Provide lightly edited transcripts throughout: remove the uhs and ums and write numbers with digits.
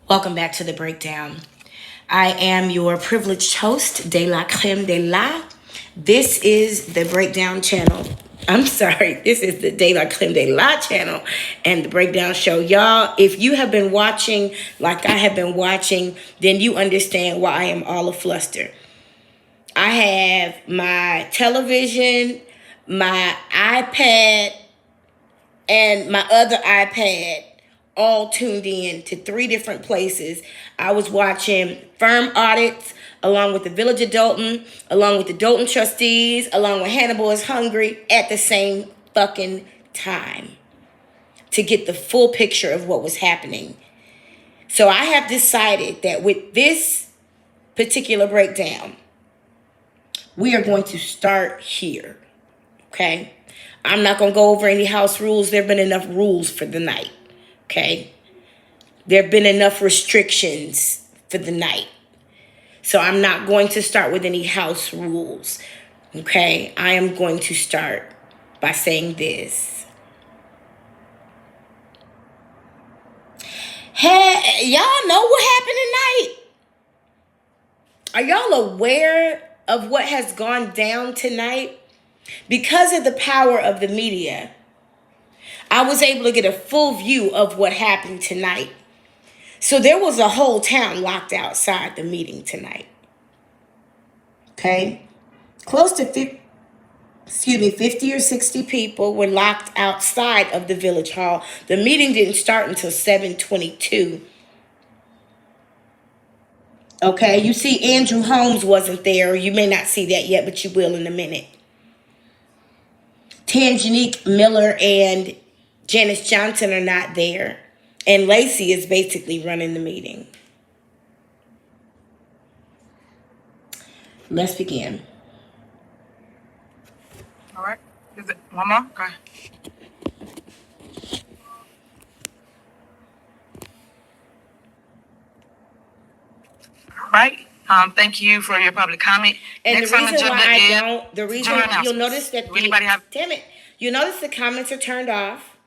Welcome back to the breakdown. I am your privileged host, Delacremedela. This is the breakdown channel. I'm sorry, this is the Delacremedela channel and the breakdown show. Y'all, if you have been watching like I have been watching, then you understand why I am all afluster. I have my television, my iPad, and my other iPad all tuned in to three different places. I was watching firm audits along with the Village of Dolton, along with the Dolton trustees, along with Hannibal is Hungry at the same fucking time to get the full picture of what was happening. So I have decided that with this particular breakdown, we are going to start here, okay? I'm not going to go over any house rules. There have been enough rules for the night, okay? There have been enough restrictions for the night. So I'm not going to start with any house rules, okay? I am going to start by saying this. Hey, y'all know what happened tonight? Are y'all aware of what has gone down tonight? Because of the power of the media, I was able to get a full view of what happened tonight. So there was a whole town locked outside the meeting tonight. Okay? Close to 50 or 60 people were locked outside of the village hall. The meeting didn't start until 7:22. Okay? You see Andrew Holmes wasn't there. You may not see that yet, but you will in a minute. Tangenique Miller and Janice Johnson are not there. And Lacey is basically running the meeting. Let's begin. All right. Is it one more? Okay. All right. Thank you for your public comment. And Next the on the reason agenda why I is don't, the reason general you'll announcements. notice that Do anybody have? damn it, you notice the comments are turned off.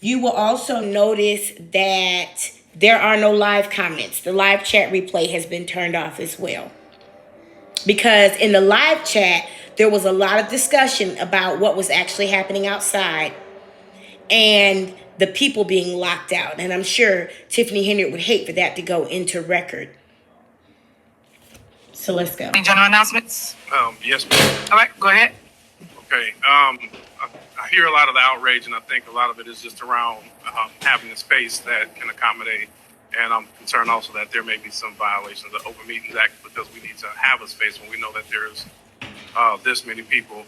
You will also notice that there are no live comments. The live chat replay has been turned off as well. Because in the live chat, there was a lot of discussion about what was actually happening outside and the people being locked out. And I'm sure Tiffany Henyard would hate for that to go into record. So let's go. Any general announcements? Yes, ma'am. All right. Go ahead. Okay. I hear a lot of the outrage, and I think a lot of it is just around having a space that can accommodate. And I'm concerned also that there may be some violations of the Open Meetings Act because we need to have a space when we know that there's this many people.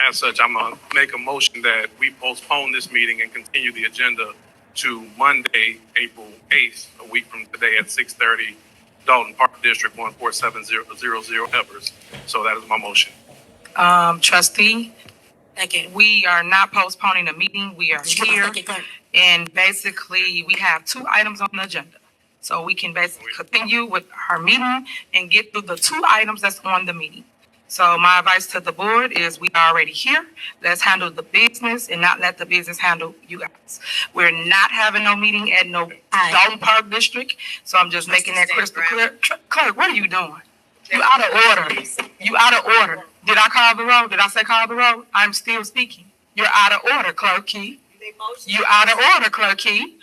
As such, I'm going to make a motion that we postpone this meeting and continue the agenda to Monday, April 8th, a week from today at 6:30, Dalton Park District 14700 Evers. So that is my motion. Trustee. Again, we are not postponing the meeting. We are here. And basically, we have two items on the agenda. So we can basically continue with our meeting and get through the two items that's on the meeting. So my advice to the board is we are already here. Let's handle the business and not let the business handle you guys. We're not having no meeting at no Dalton Park District. So I'm just making that crystal clear. Clerk, what are you doing? You out of order. You out of order. Did I call the roll? Did I say call the roll? I'm still speaking. You're out of order, Clerk Key. You out of order, Clerk Key.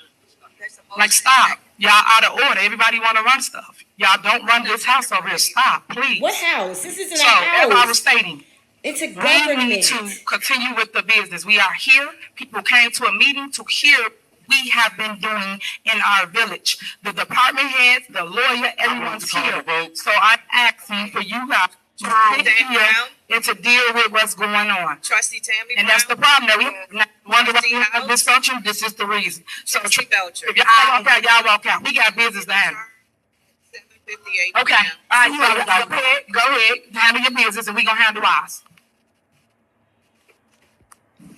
Like, stop. Y'all out of order. Everybody want to run stuff. Y'all don't run this house over here. Stop, please. What house? This isn't So, a house. as I was stating, It's a we government. need to continue with the business. We are here. People came to a meeting to hear what we have been doing in our village. The department heads, the lawyer, everyone's here. So I'm asking for you guys to sit here and to deal with what's going on. Trustee Tammy And that's the problem that we wonder why we have dysfunction. This is the reason. So Trustee Belcher. if y'all walk out, y'all walk out. We got business to handle. 7:58. Okay. All right, so go ahead, handle your business and we're gonna handle ours.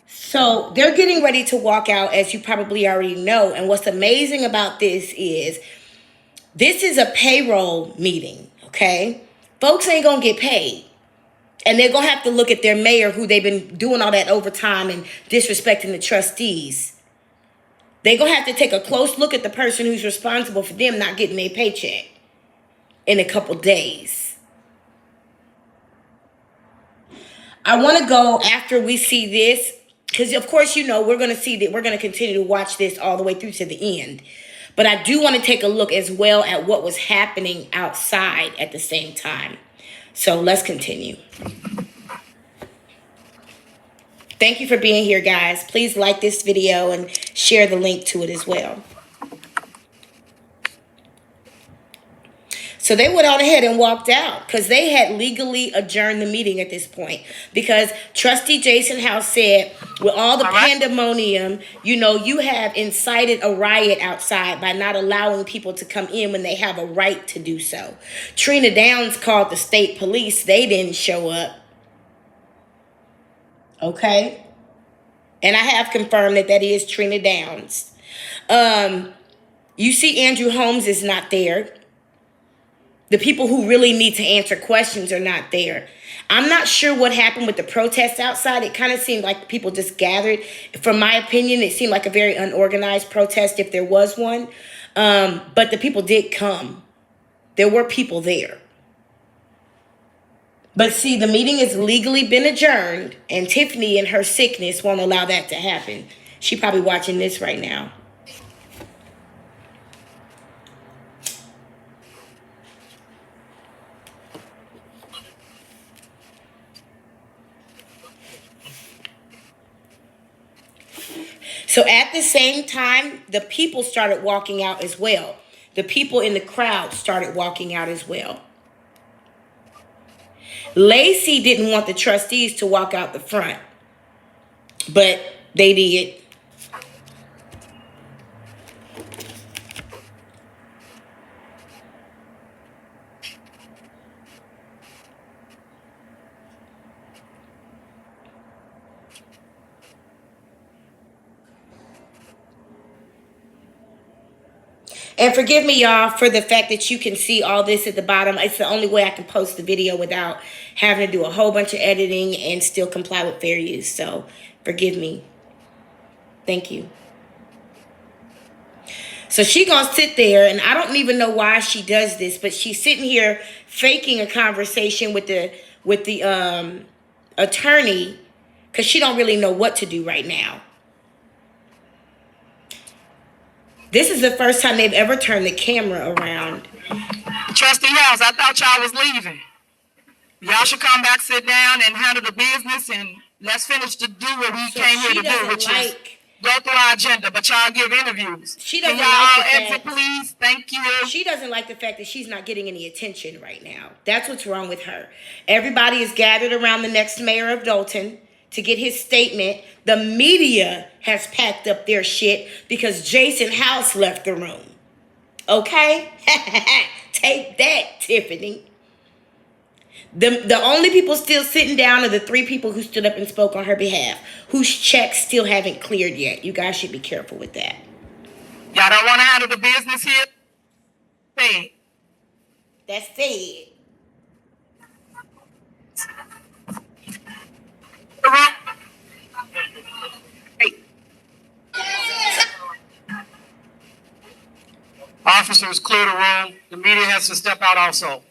So they're getting ready to walk out, as you probably already know. And what's amazing about this is a payroll meeting, okay? Folks ain't gonna get paid. And they're gonna have to look at their mayor, who they've been doing all that overtime and disrespecting the trustees. They're going to have to take a close look at the person who's responsible for them not getting their paycheck in a couple days. I want to go after we see this, because of course, you know, we're going to see that we're going to continue to watch this all the way through to the end. But I do want to take a look as well at what was happening outside at the same time. So let's continue. Thank you for being here, guys. Please like this video and share the link to it as well. So they went on ahead and walked out because they had legally adjourned the meeting at this point. Because Trustee Jason House said, with all the pandemonium, you know, you have incited a riot outside by not allowing people to come in when they have a right to do so. Trina Downs called the state police. They didn't show up. Okay. And I have confirmed that that is Trina Downs. You see Andrew Holmes is not there. The people who really need to answer questions are not there. I'm not sure what happened with the protests outside. It kind of seemed like people just gathered. From my opinion, it seemed like a very unorganized protest if there was one. But the people did come. There were people there. But see, the meeting has legally been adjourned, and Tiffany in her sickness won't allow that to happen. She's probably watching this right now. So at the same time, the people started walking out as well. The people in the crowd started walking out as well. Lacey didn't want the trustees to walk out the front, but they did. And forgive me, y'all, for the fact that you can see all this at the bottom. It's the only way I can post the video without having to do a whole bunch of editing and still comply with fair use. So forgive me. Thank you. So she gonna sit there, and I don't even know why she does this, but she's sitting here faking a conversation with the attorney because she don't really know what to do right now. This is the first time they've ever turned the camera around. Trustee House, I thought y'all was leaving. Y'all should come back, sit down, and handle the business, and let's finish to do what we came here to do, which is go through our agenda. But y'all give interviews. She doesn't Can y'all like the exit, fact, please? Thank you. She doesn't like the fact that she's not getting any attention right now. That's what's wrong with her. Everybody is gathered around the next mayor of Dolton to get his statement. The media has packed up their shit because Jason House left the room. Okay? Take that, Tiffany. The only people still sitting down are the 3 people who stood up and spoke on her behalf, whose checks still haven't cleared yet. You guys should be careful with that. Y'all don't want to handle the business here? Say it. That's it. Officers, clear the room. The media has to step out also.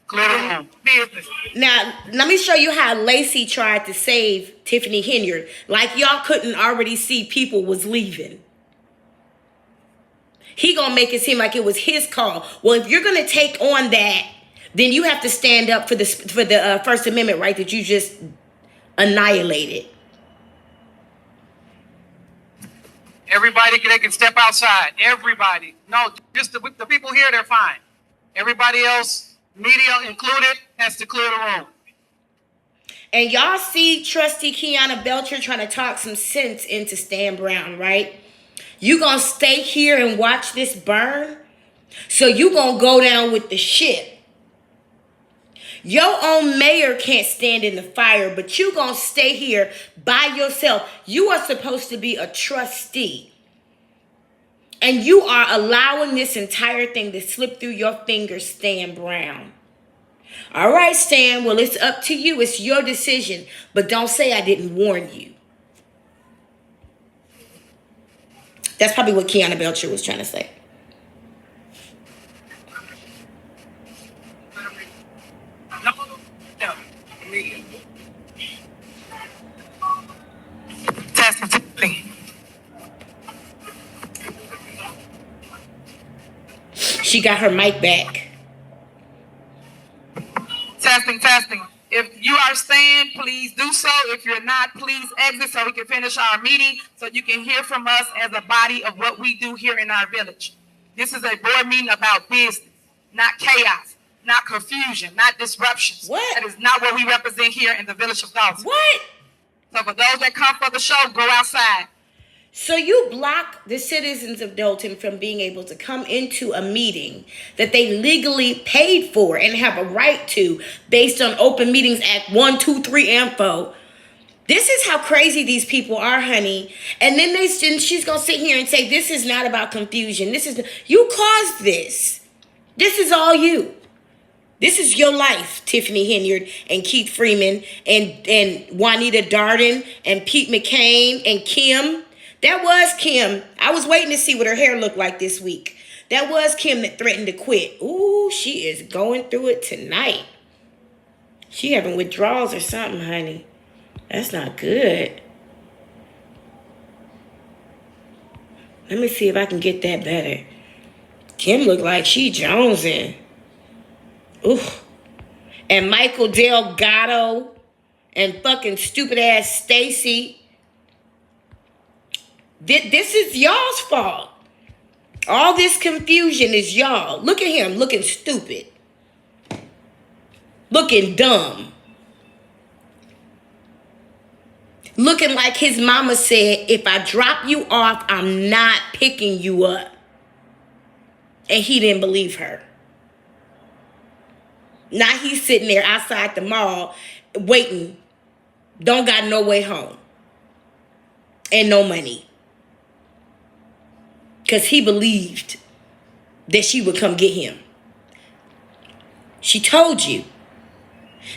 Clear the room. Business. Now, let me show you how Lacey tried to save Tiffany Henyard. Like y'all couldn't already see people was leaving. He gonna make it seem like it was his call. Well, if you're gonna take on that, then you have to stand up for the First Amendment right that you just annihilated. Everybody, they can step outside. Everybody. No, just the people here, they're fine. Everybody else, media included, has to clear the room. And y'all see Trustee Kiana Belcher trying to talk some sense into Stan Brown, right? You gonna stay here and watch this burn? So you gonna go down with the ship. Your own mayor can't stand in the fire, but you gonna stay here by yourself. You are supposed to be a trustee. And you are allowing this entire thing to slip through your fingers, Stan Brown. All right, Stan, well, it's up to you. It's your decision. But don't say I didn't warn you. That's probably what Kiana Belcher was trying to say. Testing. She got her mic back. Testing. If you are staying, please do so. If you're not, please exit so we can finish our meeting so you can hear from us as a body of what we do here in our village. This is a board meeting about business, not chaos, not confusion, not disruptions. What? That is not what we represent here in the village of Dolton. What? So for those that come for the show, go outside. So you block the citizens of Dolton from being able to come into a meeting that they legally paid for and have a right to based on Open Meetings Act 1, 2, 3, and 4. This is how crazy these people are, honey. And then she's going to sit here and say, this is not about confusion. You caused this. This is all you. This is your life, Tiffany Henyard and Keith Freeman and Juanita Darden and Pete McCain and Kim. That was Kim. I was waiting to see what her hair looked like this week. That was Kim that threatened to quit. Ooh, she is going through it tonight. She having withdrawals or something, honey. That's not good. Let me see if I can get that better. Kim looked like she jonesing. Ooh. And Michael Delgado and fucking stupid ass Stacy. This is y'all's fault. All this confusion is y'all. Look at him looking stupid. Looking dumb. Looking like his mama said, if I drop you off, I'm not picking you up. And he didn't believe her. Now he's sitting there outside the mall waiting. Don't got no way home. And no money. Because he believed that she would come get him. She told you.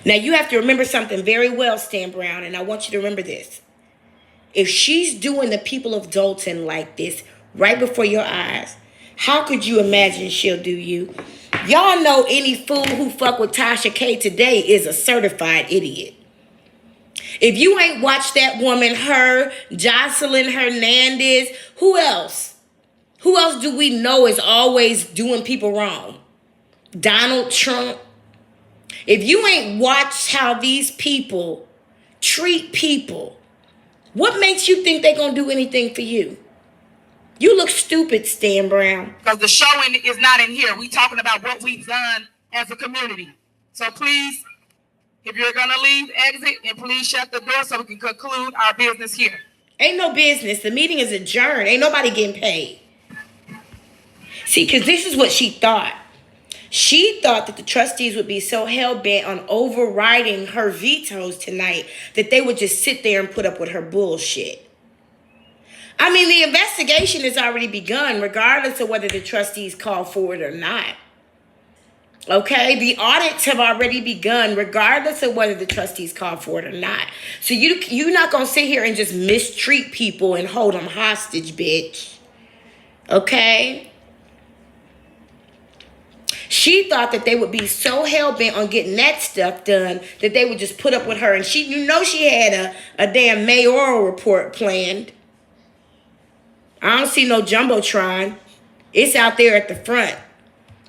Now you have to remember something very well, Stan Brown, and I want you to remember this. If she's doing the people of Dolton like this right before your eyes, how could you imagine she'll do you? Y'all know any fool who fuck with Tasha K today is a certified idiot. If you ain't watched that woman, her, Jocelyn Hernandez, who else? Who else do we know is always doing people wrong? Donald Trump. If you ain't watched how these people treat people, what makes you think they're going to do anything for you? You look stupid, Stan Brown. Because the showing is not in here. We talking about what we've done as a community. So please, if you're going to leave, exit, and please shut the door so we can conclude our business here. Ain't no business. The meeting is adjourned. Ain't nobody getting paid. See, because this is what she thought. She thought that the trustees would be so hell-bent on overriding her vetoes tonight that they would just sit there and put up with her bullshit. I mean, the investigation has already begun, regardless of whether the trustees call for it or not. Okay? The audits have already begun, regardless of whether the trustees call for it or not. So you're not going to sit here and just mistreat people and hold them hostage, bitch. Okay? She thought that they would be so hell-bent on getting that stuff done that they would just put up with her. And she had a damn mayoral report planned. I don't see no Jumbotron. It's out there at the front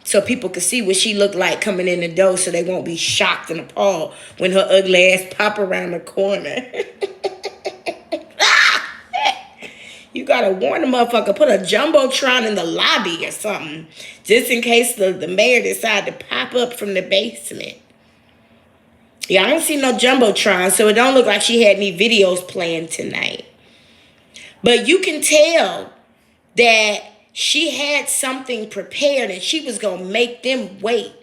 so people can see what she looked like coming in the door so they won't be shocked and appalled when her ugly ass pop around the corner. You gotta warn the motherfucker, put a Jumbotron in the lobby or something, just in case the mayor decide to pop up from the basement. Yeah, I don't see no Jumbotron, so it don't look like she had any videos planned tonight. But you can tell that she had something prepared and she was gonna make them wait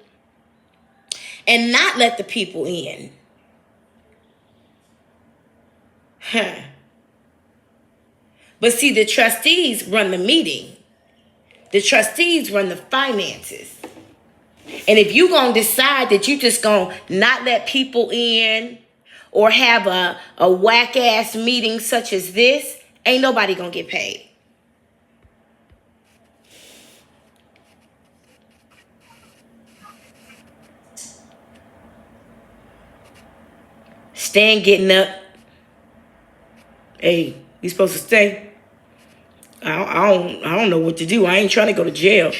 and not let the people in. Huh. But see, the trustees run the meeting. The trustees run the finances. And if you going to decide that you just going to not let people in or have a whack-ass meeting such as this, ain't nobody going to get paid. staying, getting up. Hey, you supposed to stay? I don't know what to do. I ain't trying to go to jail.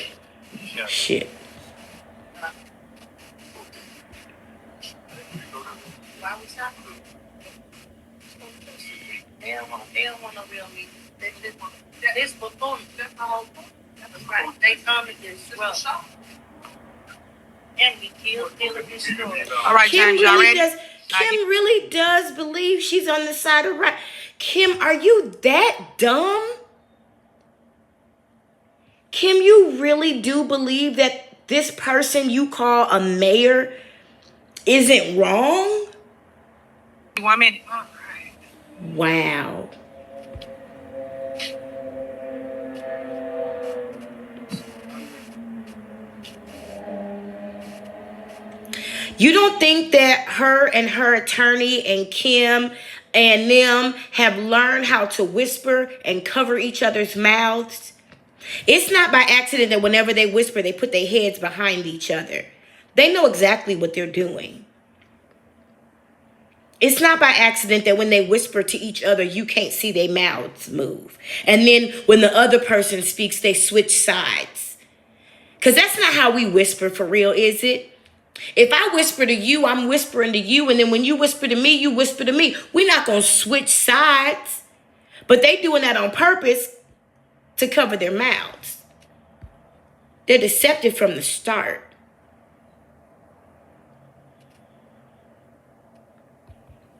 Yeah. Shit. Why we stopping? They don't want no real meeting. They just want, this performance, that's the whole point. That's right. They come to disrupt. And we kill and destroy. All right, James, y'all ready? Kim really does believe she's on the side of right. Kim, are you that dumb? Kim, you really do believe that this person you call a mayor isn't wrong? 1 minute. Wow. You don't think that her and her attorney and Kim and them have learned how to whisper and cover each other's mouths? It's not by accident that whenever they whisper, they put their heads behind each other. They know exactly what they're doing. It's not by accident that when they whisper to each other, you can't see their mouths move. And then when the other person speaks, they switch sides. Because that's not how we whisper for real, is it? If I whisper to you, I'm whispering to you. And then when you whisper to me, you whisper to me. We're not going to switch sides. But they doing that on purpose to cover their mouths. They're deceptive from the start.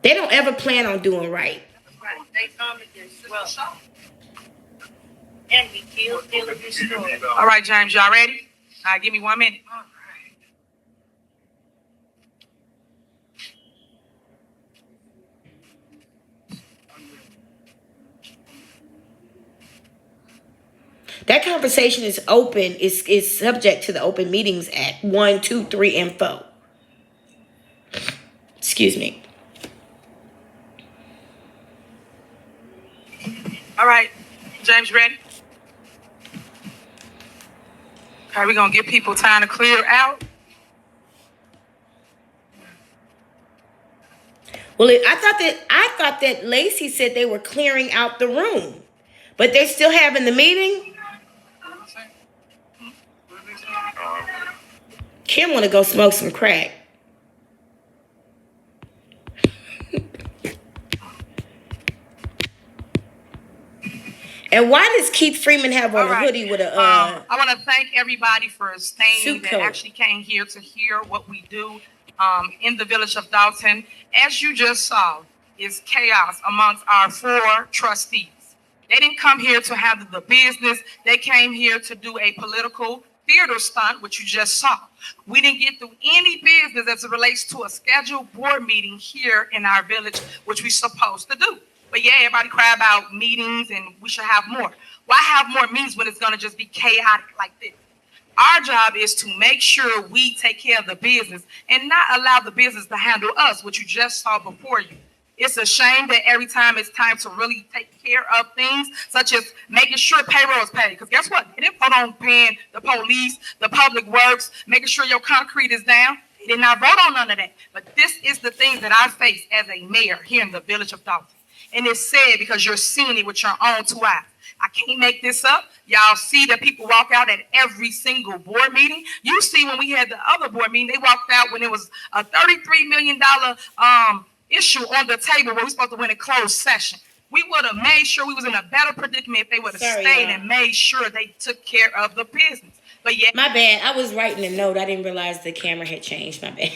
They don't ever plan on doing right. Right. They come to disrupt. And we kill and destroy. All right, James, y'all ready? All right, give me 1 minute. That conversation is open, is subject to the Open Meetings Act 1, 2, 3, and 4. Excuse me. All right, James, ready? All right, we're going to give people time to clear out. Well, I thought that Lacey said they were clearing out the room, but they're still having the meeting. Kim want to go smoke some crack. And why does Keith Freeman have on a hoodie with a I want to thank everybody for staying suit that coat? actually came here to hear what we do in the village of Dolton. As you just saw, is chaos amongst our 4 trustees. They didn't come here to handle the business. They came here to do a political theater stunt, which you just saw. We didn't get through any business as it relates to a scheduled board meeting here in our village, which we're supposed to do. But yeah, everybody cry about meetings and we should have more. Why have more meetings when it's going to just be chaotic like this? Our job is to make sure we take care of the business and not allow the business to handle us, which you just saw before you. It's a shame that every time it's time to really take care of things, such as making sure payroll is paid. Because guess what? They didn't vote on paying the police, the public works, making sure your concrete is down. They did not vote on none of that. But this is the things that I face as a mayor here in the village of Dolton. And it's sad because you're seeing it with your own 2 eyes. I can't make this up. Y'all see that people walk out at every single board meeting. You see when we had the other board meeting, they walked out when it was a $33 million issue on the table where we're supposed to win a closed session. We would have made sure we was in a better predicament if they would have stayed and made sure they took care of the business. But yeah, My bad. I was writing a note. I didn't realize the camera had changed. My bad.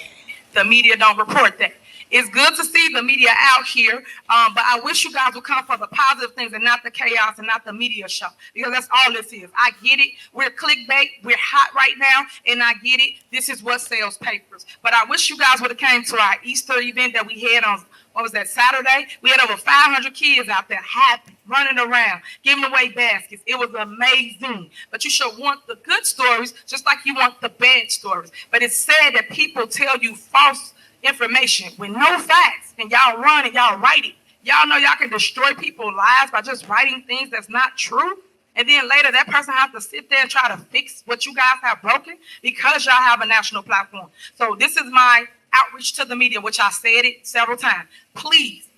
the media don't report that. It's good to see the media out here, but I wish you guys would come for the positive things and not the chaos and not the media show, because that's all this is. I get it. We're clickbait. We're hot right now, and I get it. This is what sells papers. But I wish you guys would have came to our Easter event that we had on, what was that, Saturday? We had over 500 kids out there happy, running around, giving away baskets. It was amazing. But you should want the good stories just like you want the bad stories. But it's sad that people tell you false information with no facts, and y'all run and y'all write it. Y'all know y'all can destroy people's lives by just writing things that's not true. And then later that person has to sit there and try to fix what you guys have broken because y'all have a national platform. So this is my outreach to the media, which I said it several times. Please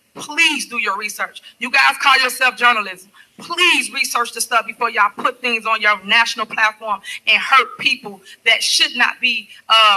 do your research. You guys call yourself journalism. Please research the stuff before y'all put things on your national platform and hurt people that should not be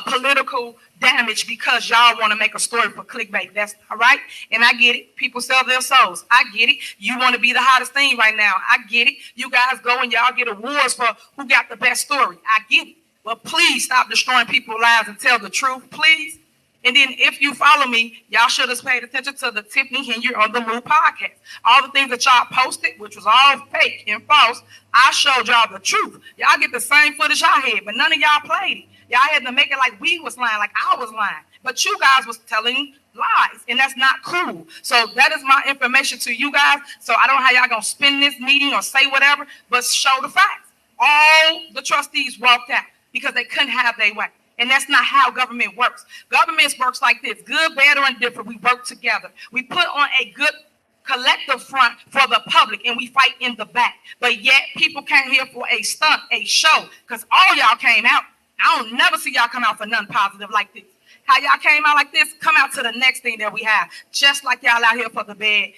political damage because y'all want to make a story for clickbait. That's all right. And I get it. People sell their souls. I get it. You want to be the hottest thing right now. I get it. You guys go and y'all get awards for who got the best story. I get it. But please stop destroying people's lives and tell the truth, please. And then if you follow me, y'all should have paid attention to the Tiffany Henyard on the Move podcast. All the things that y'all posted, which was all fake and false, I showed y'all the truth. Y'all get the same footage I had, but none of y'all played it. Y'all had to make it like we was lying, like I was lying. But you guys was telling lies, and that's not cool. So that is my information to you guys. So I don't know how y'all gonna spin this meeting or say whatever, but show the facts. All the trustees walked out because they couldn't have their way. And that's not how government works. Government works like this: good, bad, or indifferent. We work together. We put on a good collective front for the public, and we fight in the back. But yet people came here for a stunt, a show, because all y'all came out. I don't never see y'all come out for nothing positive like this. How y'all came out like this, come out to the next thing that we have. Just like y'all out here for the bad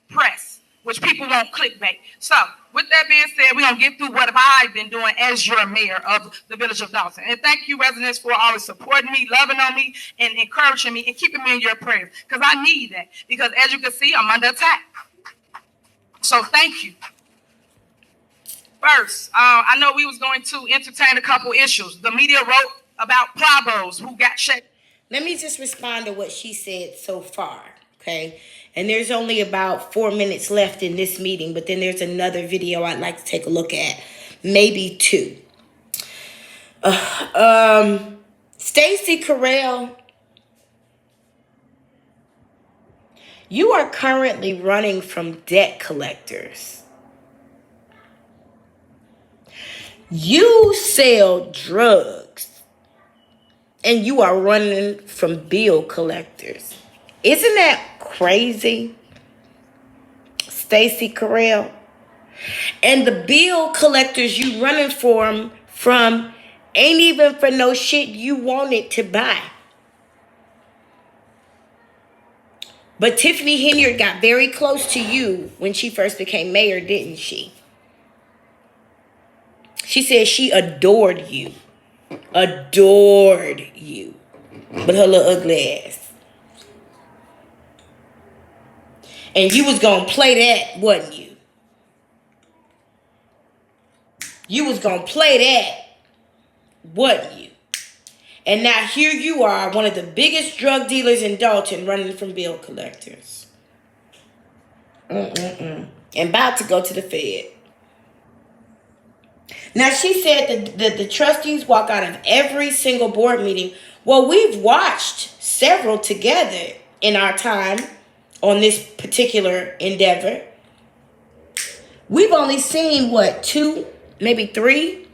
press, which people won't clickbait. So with that being said, we're going to get through what I've been doing as your mayor of the village of Dolton. And thank you, residents, for always supporting me, loving on me, and encouraging me, and keeping me in your prayers. Because I need that. Because as you can see, I'm under attack. So thank you. First, I know we was going to entertain a couple issues. The media wrote about Plavos who got checked. Let me just respond to what she said so far, okay? And there's only about 4 minutes left in this meeting, but then there's another video I'd like to take a look at, maybe 2. Stacey Carell, you are currently running from debt collectors. You sell drugs, and you are running from bill collectors. Isn't that crazy, Stacey Carell? And the bill collectors you running from ain't even for no shit you wanted to buy. But Tiffany Henyard got very close to you when she first became mayor, didn't she? She said she adored you. Adored you. With her little ugly ass. And you was going to play that, wasn't you? You was going to play that, wasn't you? And now here you are, one of the biggest drug dealers in Dolton, running from bill collectors. And about to go to the Fed. Now, she said that the trustees walk out of every single board meeting. Well, we've watched several together in our time on this particular endeavor. We've only seen, 2, maybe 3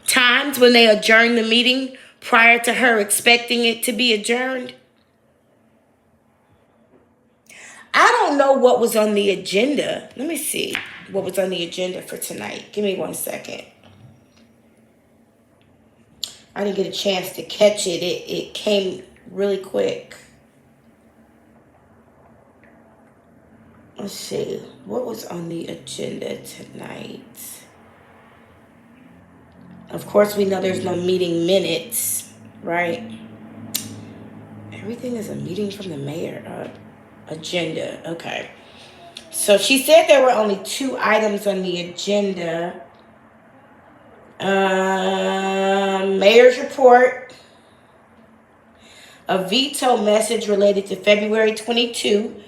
times when they adjourned the meeting prior to her expecting it to be adjourned. I don't know what was on the agenda. Let me see what was on the agenda for tonight. Give me 1 second. I didn't get a chance to catch it. It came really quick. Let's see. What was on the agenda tonight? Of course, we know there's no meeting minutes, right? Everything is a meeting from the mayor. Agenda. Okay. So she said there were only 2 items on the agenda. Mayor's report, a veto message related to February 22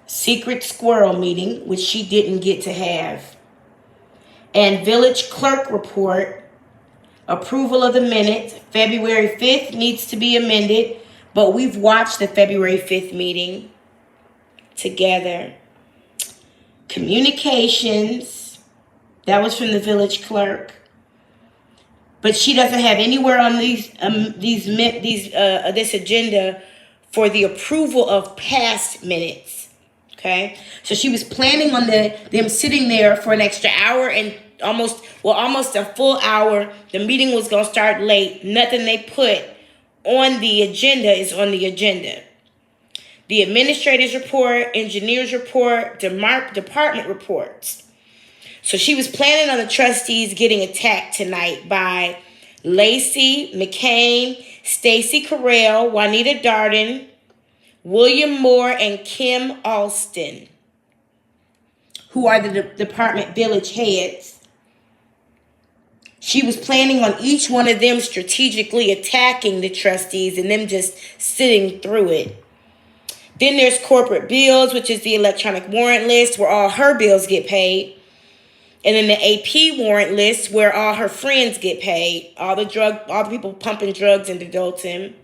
secret squirrel meeting, which she didn't get to have, and village clerk report, approval of the minutes. February 5th needs to be amended, but we've watched the February 5th meeting together. Communications, that was from the village clerk. But she doesn't have anywhere on this agenda for the approval of past minutes. Okay, so she was planning on them sitting there for an extra hour and almost a full hour. The meeting was gonna start late. Nothing they put on the agenda is on the agenda. The administrator's report, engineer's report, department reports. So she was planning on the trustees getting attacked tonight by Lacey McCain, Stacy Carell, Juanita Darden, William Moore, and Kim Alston, who are the department village heads. She was planning on each one of them strategically attacking the trustees and them just sitting through it. Then there's corporate bills, which is the electronic warrant list where all her bills get paid. And then the AP warrant list where all her friends get paid. All the people pumping drugs into Dolton.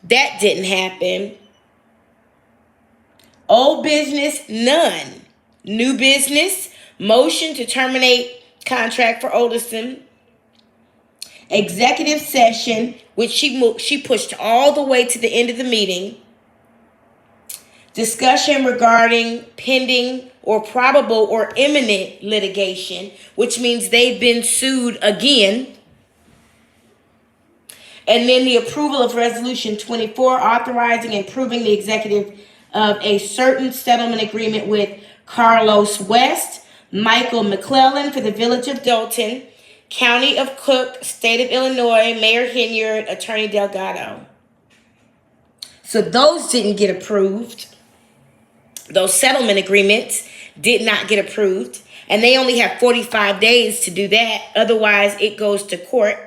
That didn't happen. Old business, none. New business, motion to terminate contract for Oldison. Executive session, which she pushed all the way to the end of the meeting. Discussion regarding pending or probable or imminent litigation, which means they've been sued again. And then the approval of Resolution 24, authorizing and approving the executive of a certain settlement agreement with Carlos West, Michael McClellan for the Village of Dolton, County of Cook, State of Illinois, Mayor Henyard, Attorney Delgado. So those didn't get approved. Those settlement agreements did not get approved. And they only have 45 days to do that. Otherwise, it goes to court.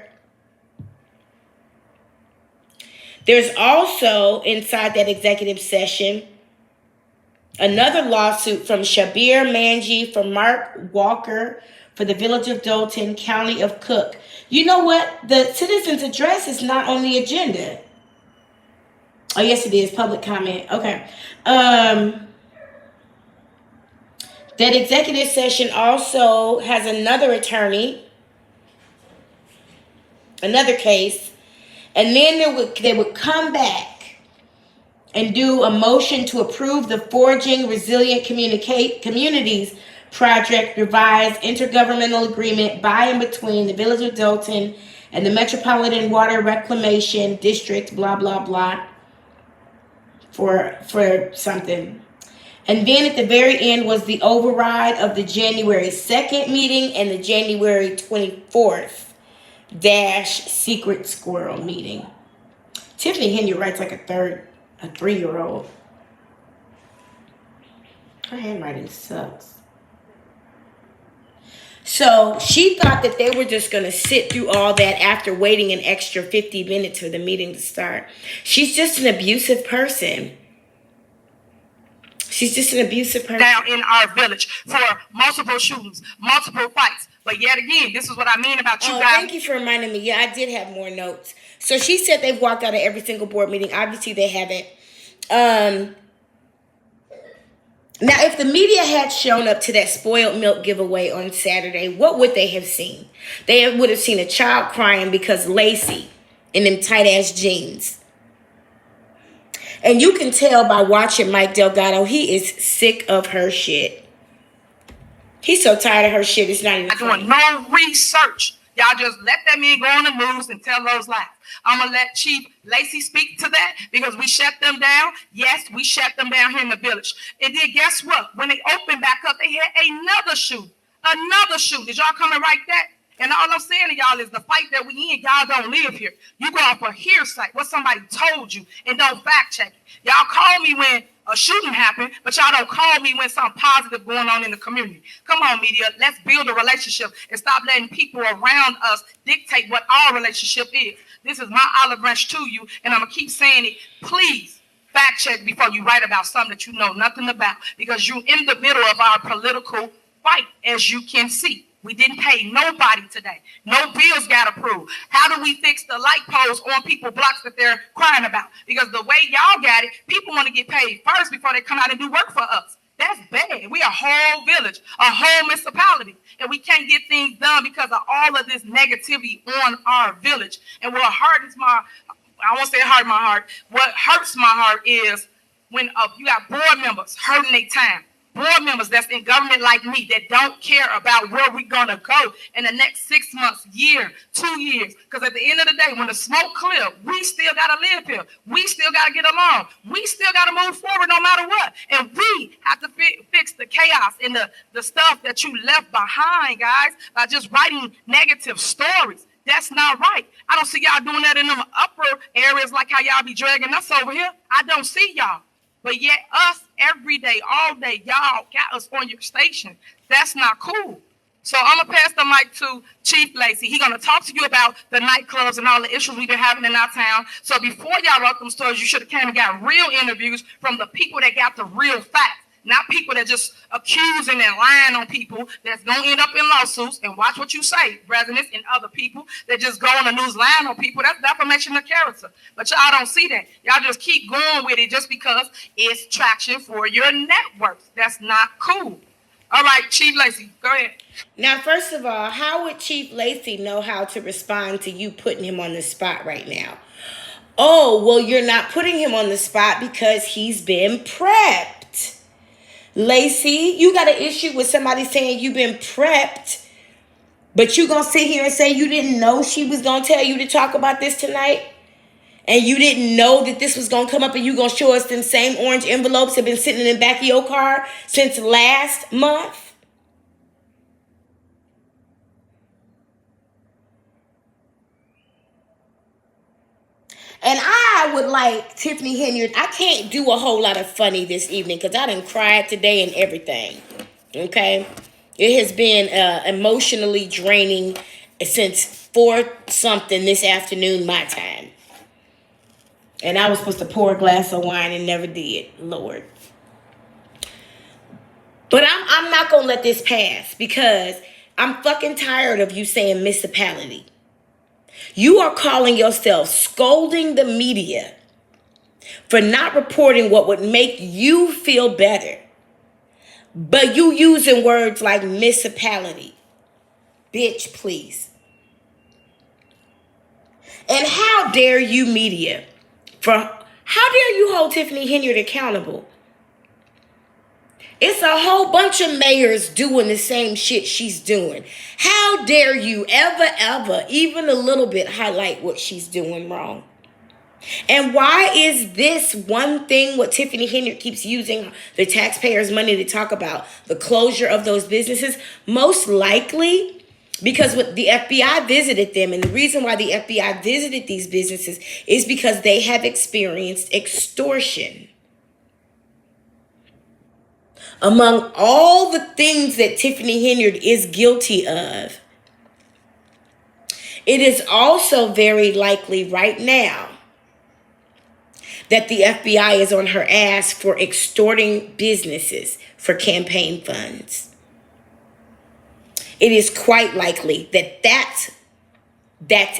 There's also, inside that executive session, another lawsuit from Shabir Manji for Mark Walker for the Village of Dolton, County of Cook. You know what? The citizen's address is not on the agenda. Oh, yes, it is. Public comment. Okay. That executive session also has another attorney, another case, and then they would come back and do a motion to approve the Forging Resilient Communities Project revised intergovernmental agreement by and between the Village of Dolton and the Metropolitan Water Reclamation District, blah, blah, blah, for something. And then at the very end was the override of the January 2nd meeting and the January 24th secret squirrel meeting. Tiffany Henyard writes like a 3-year-old. Her handwriting sucks. So she thought that they were just going to sit through all that after waiting an extra 50 minutes for the meeting to start. She's just an abusive person. She's just an abusive person. Down in our village for multiple shootings, multiple fights. But yet again, this is what I mean about you guys. Thank you for reminding me. Yeah, I did have more notes. So she said they've walked out of every single board meeting. Obviously, they haven't. Now, if the media had shown up to that spoiled milk giveaway on Saturday, what would they have seen? They would have seen a child crying because Lacey in them tight-ass jeans. And you can tell by watching Mike Delgado, he is sick of her shit. He's so tired of her shit, it's not even funny. Doing no research. Y'all just let that man go on the news and tell those lies. I'm going to let Chief Lacey speak to that because we shut them down. Yes, we shut them down here in the village. And then guess what? When they opened back up, they had another shoot. Did y'all come and write that? And all I'm saying to y'all is the fight that we in, y'all don't live here. You go off a hearsay, what somebody told you, and don't fact check it. Y'all call me when a shooting happened, but y'all don't call me when something positive going on in the community. Come on, media, let's build a relationship and stop letting people around us dictate what our relationship is. This is my olive branch to you, and I'm going to keep saying it. Please fact check before you write about something that you know nothing about, because you're in the middle of our political fight, as you can see. We didn't pay nobody today. No bills got approved. How do we fix the light poles on people's blocks that they're crying about? Because the way y'all got it, people want to get paid first before they come out and do work for us. That's bad. We a whole village, a whole municipality, and we can't get things done because of all of this negativity on our village. And what hurts my heart is when you got board members hurting their time. board members that's in government like me that don't care about where we're going to go in the next 6 months, year, 2 years. Because at the end of the day, when the smoke clear, we still got to live here. We still got to get along. We still got to move forward no matter what. And we have to fix the chaos and the stuff that you left behind, guys, by just writing negative stories. That's not right. I don't see y'all doing that in them upper areas like how y'all be dragging us over here. I don't see y'all. But yet us every day, all day, y'all got us on your station. That's not cool. So I'm going to pass the mic to Chief Lacey. He's going to talk to you about the nightclubs and all the issues we've been having in our town. So before y'all wrote them stories, you should have came and got real interviews from the people that got the real facts. Not people that just accusing and lying on people that's going to end up in lawsuits. And watch what you say, residents and other people that just go on the news lying on people. That's defamation of character. But y'all don't see that. Y'all just keep going with it just because it's traction for your networks. That's not cool. All right, Chief Lacey, go ahead. Now, first of all, how would Chief Lacey know how to respond to you putting him on the spot right now? Oh, well, you're not putting him on the spot because he's been prepped. Lacey, you got an issue with somebody saying you've been prepped, but you gonna sit here and say you didn't know she was gonna tell you to talk about this tonight? And you didn't know that this was gonna come up, and you gonna show us them same orange envelopes have been sitting in the back of your car since last month? And I would like Tiffany Henyard. I can't do a whole lot of funny this evening because I done cried today and everything. Okay? It has been emotionally draining since 4-something this afternoon, my time. And I was supposed to pour a glass of wine and never did. Lord. But I'm not going to let this pass because I'm fucking tired of you saying municipality. You are calling yourself scolding the media for not reporting what would make you feel better. But you using words like municipality. Bitch, please. And how dare you, media, how dare you hold Tiffany Henyard accountable? It's a whole bunch of mayors doing the same shit she's doing. How dare you ever, even a little bit highlight what she's doing wrong? And why is this one thing what Tiffany Henyard keeps using the taxpayers' money to talk about, the closure of those businesses? Most likely because the FBI visited them, and the reason why the FBI visited these businesses is because they have experienced extortion. Among all the things that Tiffany Henyard is guilty of, it is also very likely right now that the FBI is on her ass for extorting businesses for campaign funds. It is quite likely that that's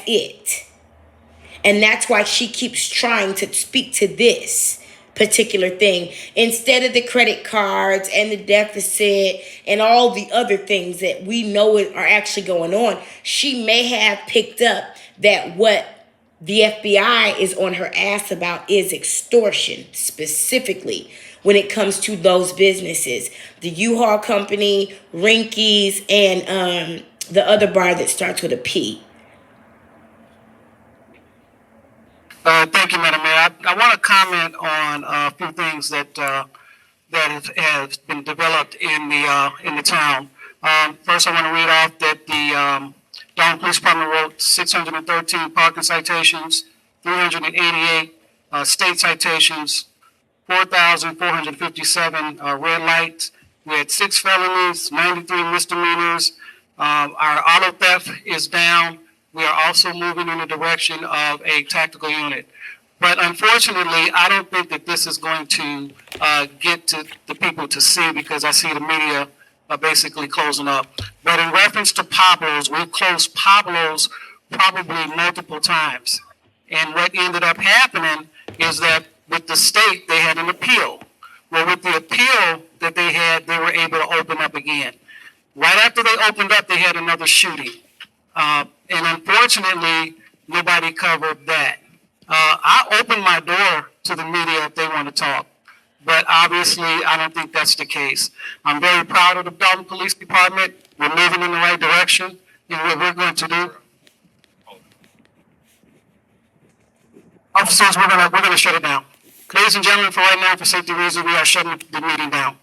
it. And that's why she keeps trying to speak to this particular thing instead of the credit cards and the deficit and all the other things that we know are actually going on. She may have picked up that what the FBI is on her ass about is extortion, specifically when it comes to those businesses. The U-Haul company, Rinky's, and the other bar that starts with a P. Thank you, Madam Mayor. I want to comment on a few things that has been developed in the town. First, I want to read off that the Dolton Police Department wrote 613 parking citations, 388 state citations, 4,457 red lights. We had 6 felonies, 93 misdemeanors. Our auto theft is down. We are also moving in the direction of a tactical unit. But unfortunately, I don't think that this is going to get to the people to see, because I see the media basically closing up. But in reference to Pablo's, we've closed Pablo's probably multiple times. And what ended up happening is that with the state, they had an appeal. Well, with the appeal that they had, they were able to open up again. Right after they opened up, they had another shooting. And unfortunately, nobody covered that. I open my door to the media if they want to talk. but obviously I don't think that's the case. I'm very proud of the Dolton Police Department. We're moving in the right direction, and what we're going to do. Officers, we're gonna shut it down. Ladies and gentlemen, for right now, for safety reasons, we are shutting the meeting down.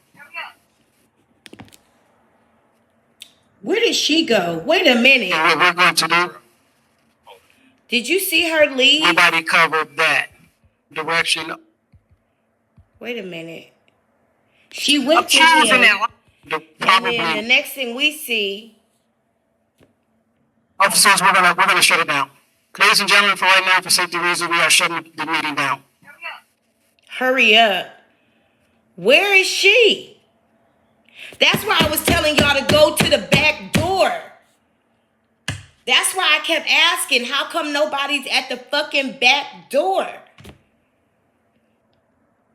Where did she go? Wait a minute. And what we're going to do. Did you see her leave? Nobody covered that direction. Wait a minute. She went to Choosing him, that. The, and then the next thing we see, officers, we're gonna shut it down. Ladies and gentlemen, for right now, for safety reasons, we are shutting the meeting down. hurry up. Where is she? That's why I was telling y'all to go to the back door. That's why I kept asking, how come nobody's at the fucking back door?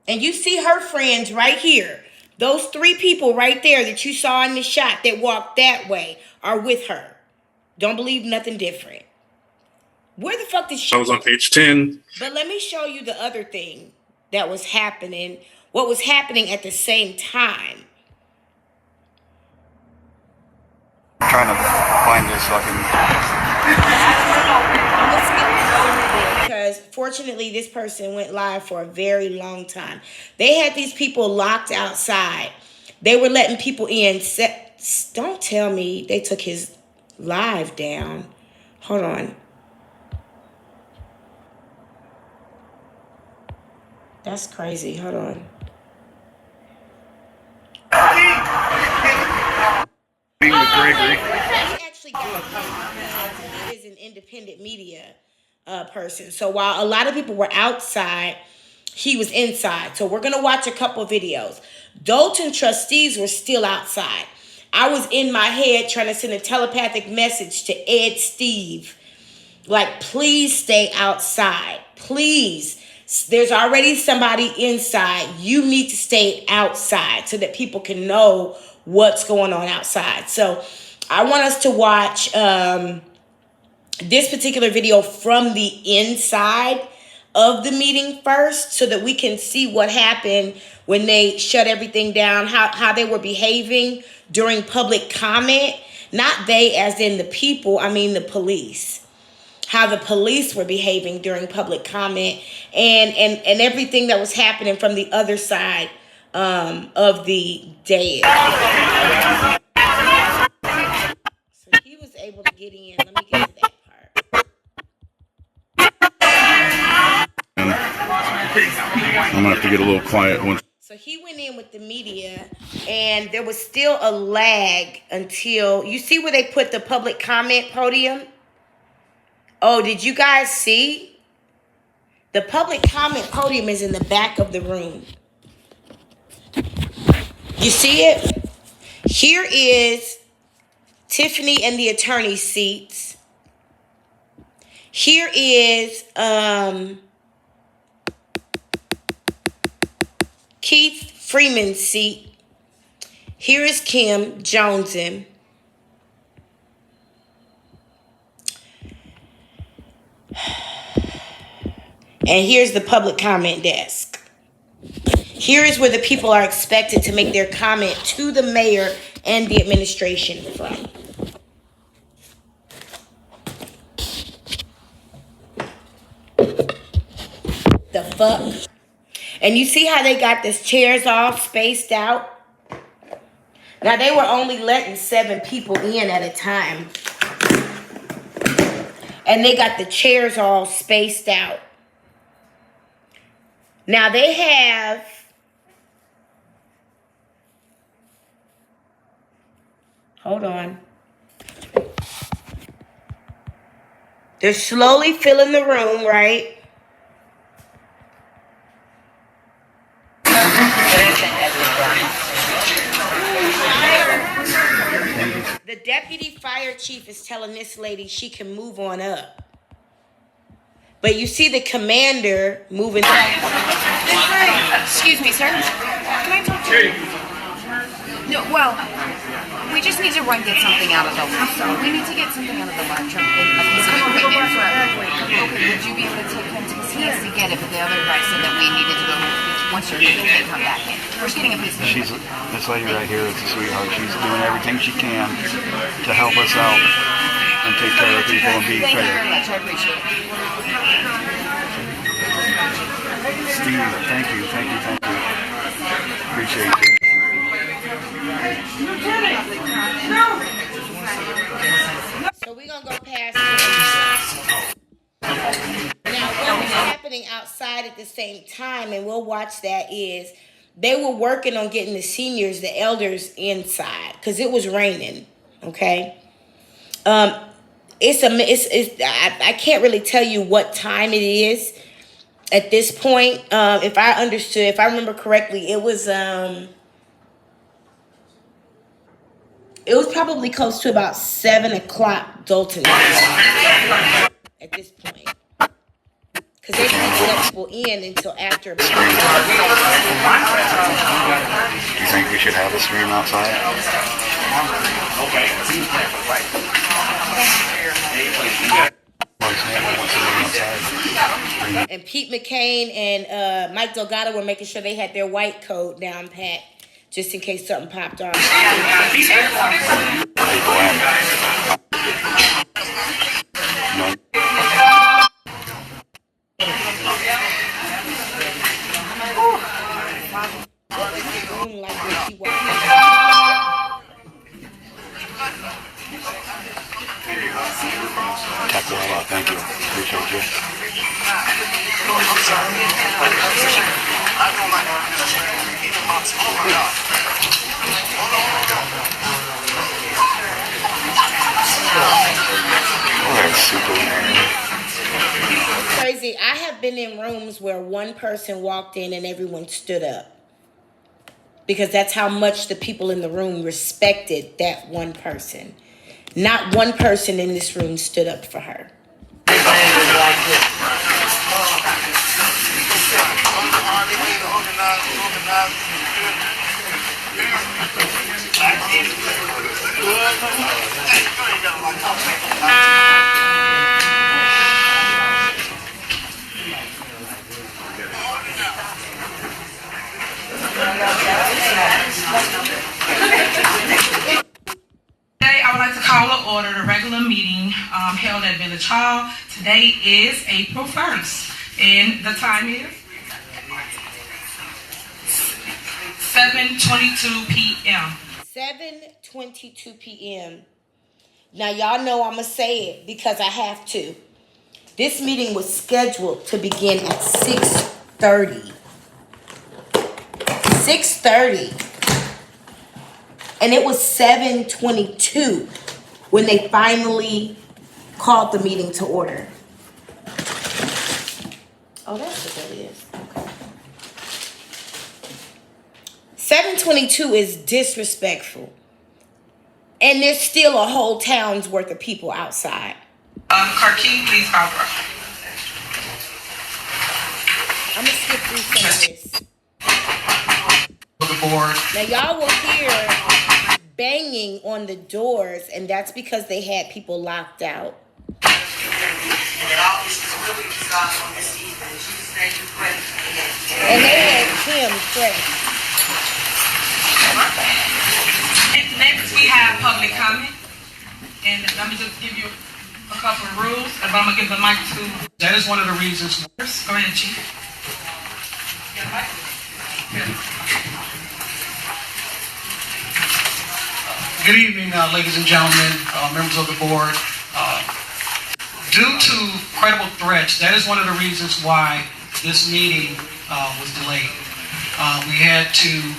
And you see her friends right here. Those 3 people right there that you saw in the shot that walked that way are with her. Don't believe nothing different. Where the fuck did she? I was on page 10. But let me show you the other thing that was happening. What was happening at the same time. I'm trying to find this fucking. I'm gonna skip over there because fortunately this person went live for a very long time. They had these people locked outside. They were letting people in. Don't tell me they took his live down. Hold on. That's crazy. Hold on. Being with Gregory. He actually got he is an independent media person. So while a lot of people were outside, he was inside. So we're going to watch a couple videos. Dolton trustees were still outside. I was in my head trying to send a telepathic message to Ed Steve. Like, please stay outside. Please. There's already somebody inside. You need to stay outside so that people can know what's going on outside. So I want us to watch this particular video from the inside of the meeting first so that we can see what happened when they shut everything down, how they were behaving during public comment. Not they as in the people, I mean the police. How the police were behaving during public comment and everything that was happening from the other side of the dais. So he was able to get in. Let me get to that part. I'm gonna have to get a little quiet once. So he went in with the media, and there was still a lag until you see where they put the public comment podium. Oh, did you guys see? The public comment podium is in the back of the room. You see it? Here is Tiffany and the attorney's seats. Here is Keith Freeman's seat. Here is Kim Joneson. And here's the public comment desk. Here is where the people are expected to make their comment to the mayor and the administration from. The fuck? And you see how they got these chairs all spaced out? Now they were only letting 7 people in at a time. And they got the chairs all spaced out. Now they have hold on. They're slowly filling the room, right? The deputy fire chief is telling this lady she can move on up. But you see the commander moving. Excuse me, sir. Can I talk to you? No, well, we just need to get something out of the lunchroom. We need to get something out of the lunchroom. A piece of equipment for. Okay, would you be able to take him to? Because he has to get it, but the other guy said that we needed to go. once you're healed, you come back in. We're just getting a piece of She's this lady right here is a sweetheart. She's doing everything she can to help us out and take care of people and be Thank you fair. very much. I appreciate it. Steve, thank you. Appreciate you. So we're gonna go past this. Now, what was happening outside at the same time, and we'll watch that, is they were working on getting the seniors, the elders, inside because it was raining. Okay. I can't really tell you what time it is at this point. If I remember correctly, it was probably close to about 7 o'clock Dolton at this point. Because they didn't let people in until after. Do you think we should have a stream outside? And Pete McCain and Mike Delgado were making sure they had their white coat down pat, just in case something popped off. No. Like when she walked in. Capoeira, thank you. Appreciate you. Oh, that's Superman. Crazy. I have been in rooms where one person walked in and everyone stood up. Because that's how much the people in the room respected that one person. Not one person in this room stood up for her. Today, I would like to call to order the regular meeting held at Village Hall. Today is April 1st, and the time is 7:22 p.m. 7:22 p.m. Now, y'all know I'm going to say it because I have to. This meeting was scheduled to begin at 6:30. 6:30. And it was 7:22 when they finally called the meeting to order. Oh, that's what that is. Okay. 7:22 is disrespectful. And there's still a whole town's worth of people outside. Karki, please call for. I'm going to skip through some of this. The board. Now, y'all will hear banging on the doors, and that's because they had people locked out. And they had Kim fresh. Next, we have public comment. And let me just give you a couple of rules. I'm going to give the mic to. That is one of the reasons. Go ahead, Chief. Good evening, ladies and gentlemen, members of the board. Due to credible threats, that is one of the reasons why this meeting was delayed. We had to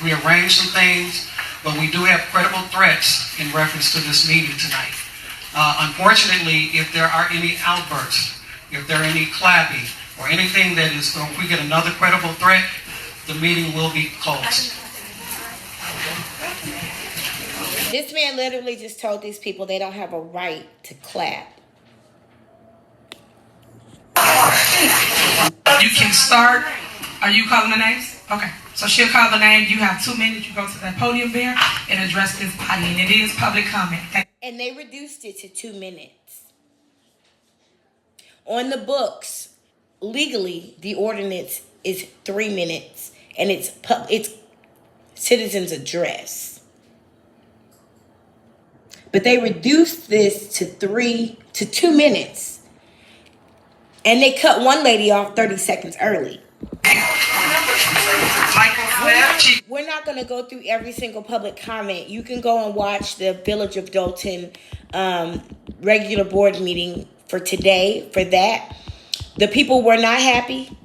rearrange some things, but we do have credible threats in reference to this meeting tonight. Unfortunately, if there are any outbursts, if there are any clapping, or anything that is, or if we get another credible threat, the meeting will be closed. This man literally just told these people they don't have a right to clap. You can start. Are you calling the names? Okay. So she'll call the name. You have 2 minutes. You go to that podium there and address this body. And it is public comment. And they reduced it to 2 minutes. On the books, legally, the ordinance is 3 minutes, and it's citizens' address. But they reduced this to 2 minutes, and they cut one lady off 30 seconds early. We're not going to go through every single public comment. You can go and watch the Village of Dolton regular board meeting for today for that. The people were not happy.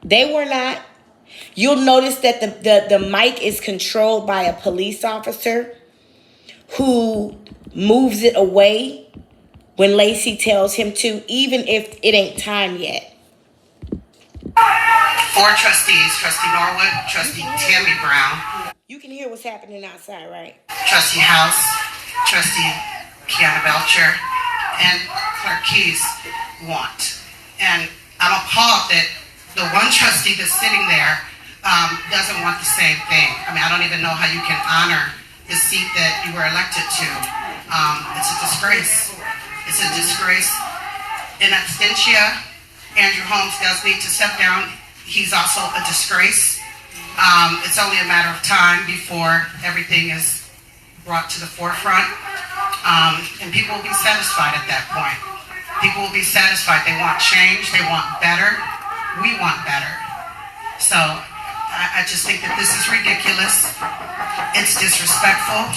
They were not. You'll notice that the mic is controlled by a police officer who moves it away when Lacey tells him to, even if it ain't time yet. 4 trustees, Trustee Norwood, Trustee Tammy Brown. You can hear what's happening outside, right? Trustee House, Trustee Kiana Belcher, and Clerk Keys want. And I'm appalled that the one trustee that's sitting there doesn't want the same thing. I mean, I don't even know how you can honor the seat that you were elected to. It's a disgrace. It's a disgrace. In absentia, Andrew Holmes does need to step down. He's also a disgrace. It's only a matter of time before everything is brought to the forefront. And people will be satisfied at that point. People will be satisfied. They want change. They want better. We want better. So I just think that this is ridiculous. It's disrespectful.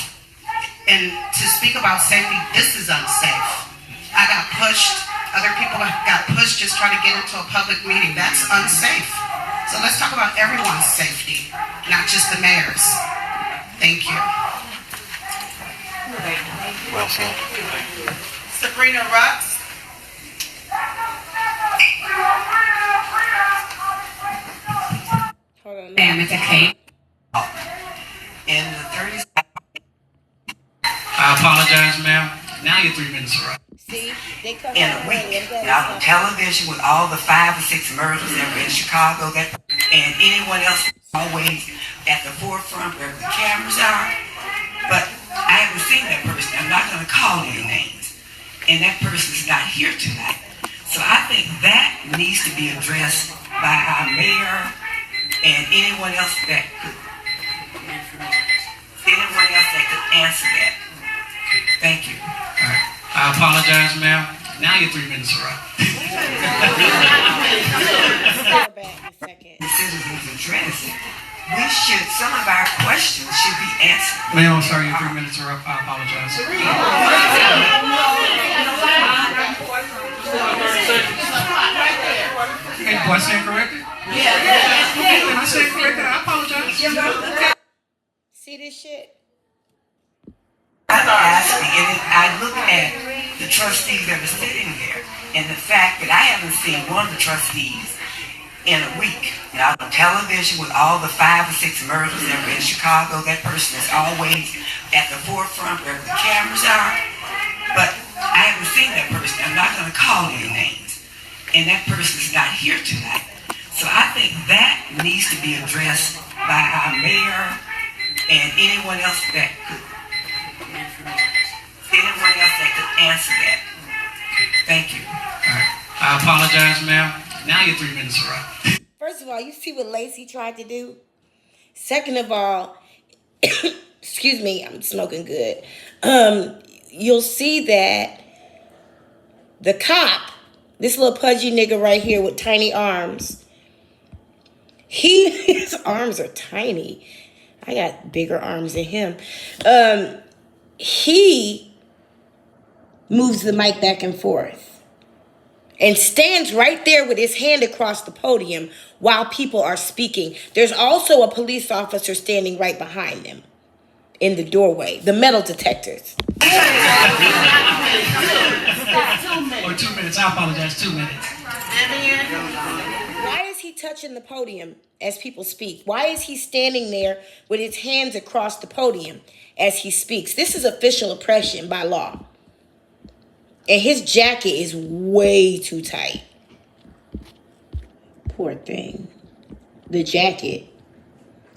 And to speak about safety, this is unsafe. I got pushed. Other people got pushed just trying to get into a public meeting. That's unsafe. So let's talk about everyone's safety, not just the mayor's. Thank you. Well said. Sabrina Rux. Hold on. It's a cake. In the 30s. I apologize, ma'am. Now your 3 minutes are up. See, they cut In her a early. week. I'm glad Now on it's television with all the 5 or 6 murders that were in Chicago, and anyone else always at the forefront where the cameras are. But I haven't seen that person. I'm not going to call any names. And that person is not here tonight. So I think that needs to be addressed by our mayor and anyone else that could answer that. Thank you. All right. I apologize, ma'am. Now your 3 minutes are up. Step back a second. The citizens address it. Some of our questions should be answered. Ma'am, I'm sorry, your 3 minutes are up. I apologize. Hey, do I stand corrected? Yeah. Am I stand corrected? I apologize. See this shit? I'm asking, and I look at the trustees that are sitting there, and the fact that I haven't seen one of the trustees in a week. Now on television with all the 5 or 6 murders that were in Chicago, that person is always at the forefront where the cameras are. But I haven't seen that person. I'm not going to call any names. And that person is not here tonight. So I think that needs to be addressed by our mayor and anyone else that could answer that. Thank you. All right. I apologize, ma'am. Now your 3 minutes are up. First of all, you see what Lacey tried to do? Second of all, excuse me, I'm smoking good. You'll see that the cop, this little pudgy nigga right here with tiny arms, his arms are tiny. I got bigger arms than him. He moves the mic back and forth and stands right there with his hand across the podium while people are speaking. There's also a police officer standing right behind them in the doorway, the metal detectors. Or 2 minutes. I apologize. 2 minutes. Why is he touching the podium as people speak? Why is he standing there with his hands across the podium as he speaks? This is official oppression by law. And his jacket is way too tight. Poor thing. The jacket.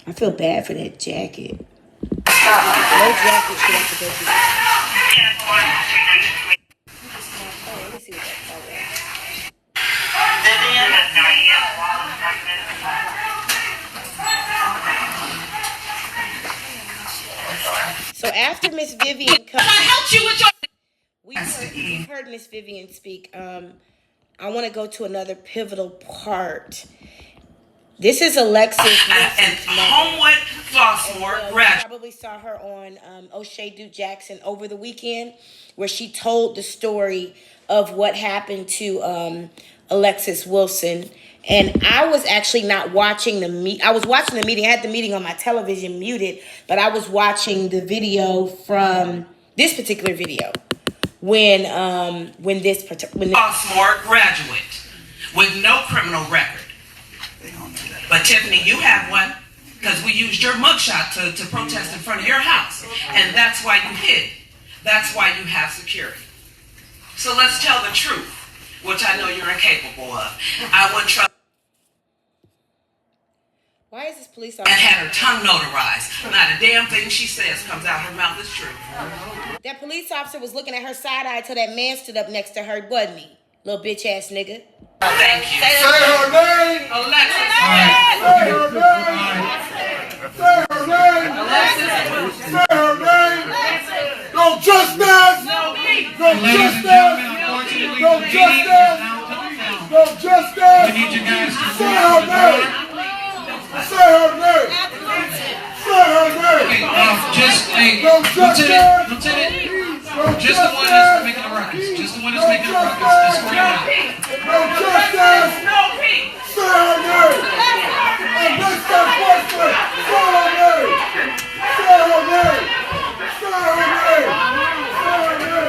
I feel bad for that jacket. No jacket should have to go through that. Oh, let me see what that color is. after Miss Vivian comes, I helped you with your. we've heard Miss Vivian speak. I want to go to another pivotal part. This is Alexis And Homewood sophomore You graduate. probably saw her on O'Shea Duke Jackson over the weekend, where she told the story of what happened to Alexis Wilson. And I was actually not watching the meet. I was watching the meeting. I had the meeting on my television muted, but I was watching the video from this particular video when Sophomore graduate with no criminal record. But Tiffany, you have one because we used your mugshot to protest in front of your house. And that's why you hid. That's why you have security. So let's tell the truth, which I know you're incapable of. I wouldn't trust. Why is this police And officer? had her tongue notarized. Not a damn thing she says comes out her mouth is true. That police officer was looking at her side eye till that man stood up next to her, wasn't he? Little bitch ass nigga. Thank you. Say her name! Alexis. Say her name! Say her name! Say her name! No justice! No justice! No justice! No justice! Say her name! Say her name! Say her name! No justice! Just the one that's making the ruckus. Just the one that's making the ruckus. Just for you now. No justice! Say her name! And let's go forward! Say her name! Say her name! Say her name! Say her name!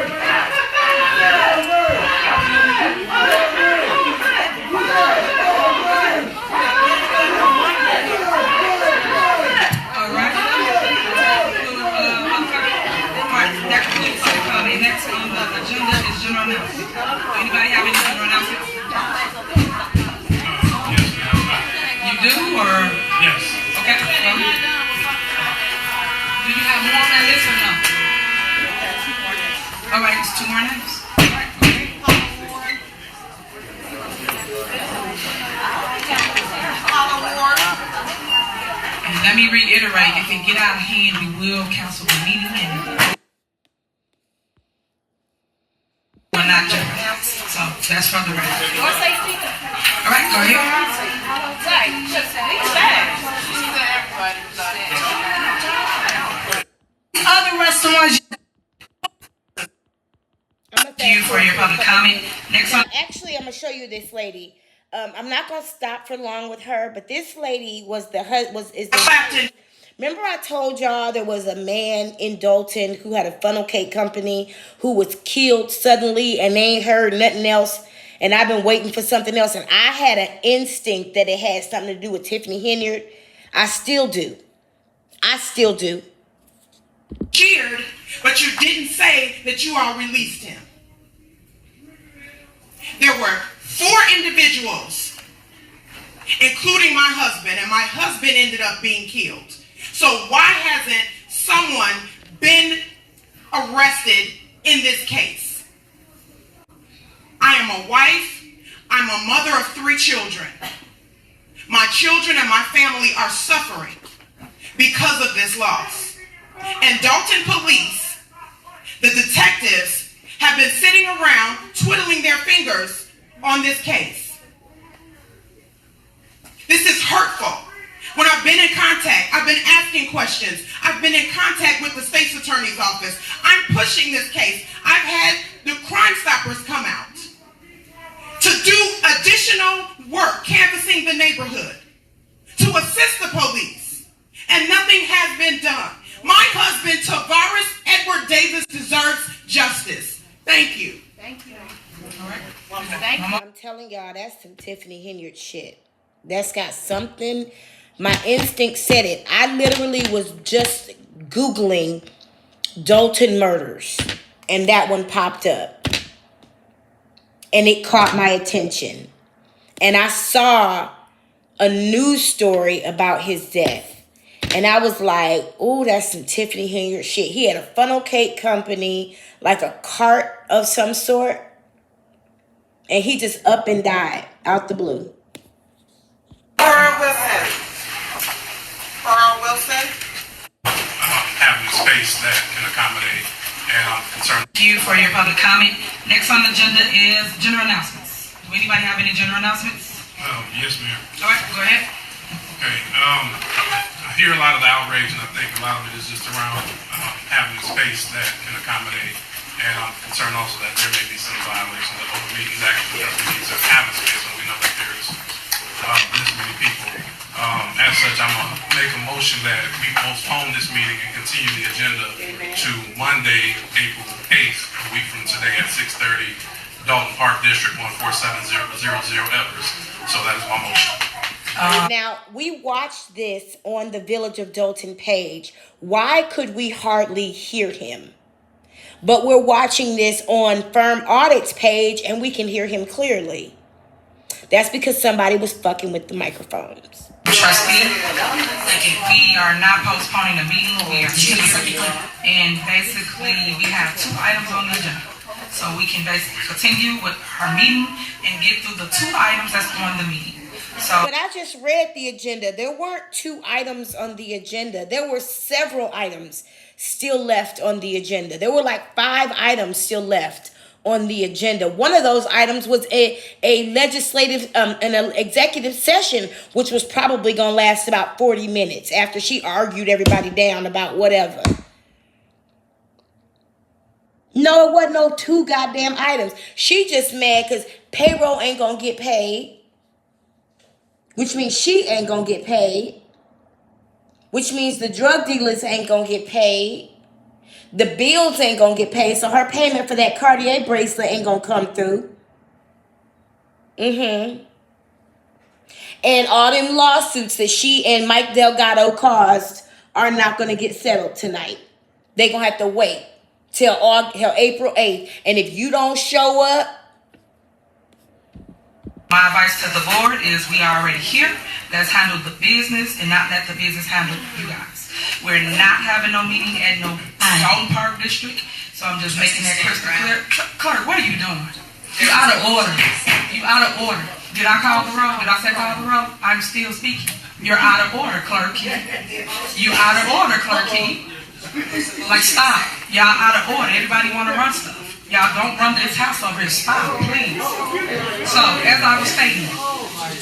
Say her name! Next on the agenda is general announcements. Anybody have any general announcements? You do, or? Yes. Okay. Well, do you have more on that list or no? All right, it's 2 more names. And let me reiterate, if it get out of hand, we will cancel the meeting and we're not jeopardized. So that's from the record. All right, go ahead. Other restaurants. Thank you for your public comment. Next one. Actually, I'm gonna show you this lady. I'm not gonna stop for long with her, but this lady was Remember I told y'all there was a man in Dolton who had a funnel cake company who was killed suddenly and they ain't heard nothing else, and I've been waiting for something else, and I had an instinct that it had something to do with Tiffany Henyard. I still do. Cheered, but you didn't say that you all released him. There were 4 individuals, including my husband, and my husband ended up being killed. So why hasn't someone been arrested in this case? I am a wife. I'm a mother of 3 children. My children and my family are suffering because of this loss. And Dolton police, the detectives, have been sitting around twiddling their fingers on this case. This is hurtful. When I've been in contact, I've been asking questions. I've been in contact with the state's attorney's office. I'm pushing this case. I've had the Crime Stoppers come out to do additional work, canvassing the neighborhood, to assist the police, and nothing has been done. My husband, Tavares Edward Davis, deserves justice. Thank you. Thank you. All right. Thank you. I'm telling y'all, that's some Tiffany Henyard shit. That's got something. My instinct said it. I literally was just Googling Dolton murders, and that one popped up. And it caught my attention. And I saw a news story about his death. And I was like, oh, that's some Tiffany Henyard shit. He had a funnel cake company, like a cart of some sort. And he just up and died out the blue. Wilson. I'm happy to space that can accommodate, and I'm concerned. Thank you for your public comment. Next on the agenda is general announcements. Do anybody have any general announcements? Yes, ma'am. All right, go ahead. Okay, I hear a lot of the outrage, and I think a lot of it is just around having a space that can accommodate, and I'm concerned also that there may be some violations of Open Meetings Act because we need to have a space when we know that there's this many people. As such, I'm going to make a motion that we postpone this meeting and continue the agenda to Monday, April 8th, a week from today at 6:30, Dolton Park District 14700 Evers. So that is my motion. Now, we watched this on the Village of Dolton page. Why could we hardly hear him? But we're watching this on Firm Audit's page and we can hear him clearly. That's because somebody was fucking with the microphones. Trustee, we are not postponing the meeting. We are here. And basically, we have 2 items on the agenda. So we can basically continue with our meeting and get through the 2 items that's on the meeting. But I just read the agenda. There weren't 2 items on the agenda. There were several items still left on the agenda. There were like 5 items still left on the agenda. One of those items was a legislative, an executive session, which was probably going to last about 40 minutes after she argued everybody down about whatever. No, it wasn't no 2 goddamn items. She just mad because payroll ain't going to get paid. Which means she ain't gonna get paid. Which means the drug dealers ain't gonna get paid. The bills ain't gonna get paid. So her payment for that Cartier bracelet ain't gonna come through. And all them lawsuits that she and Mike Delgado caused are not gonna get settled tonight. They gonna have to wait till April 8th. And if you don't show up, my advice to the board is we are already here. Let's handle the business and not let the business handle you guys. We're not having no meeting at no Dolton Park District, so I'm just making that crystal clear. Clerk, what are you doing? You out of order. You out of order. Did I call the roll? Did I say call the roll? I'm still speaking. You're out of order, Clerk. You out of order, Clerk. Like, stop. Y'all out of order. Everybody want to run stuff. Y'all don't run this house over here. Stop, please. So, as I was stating,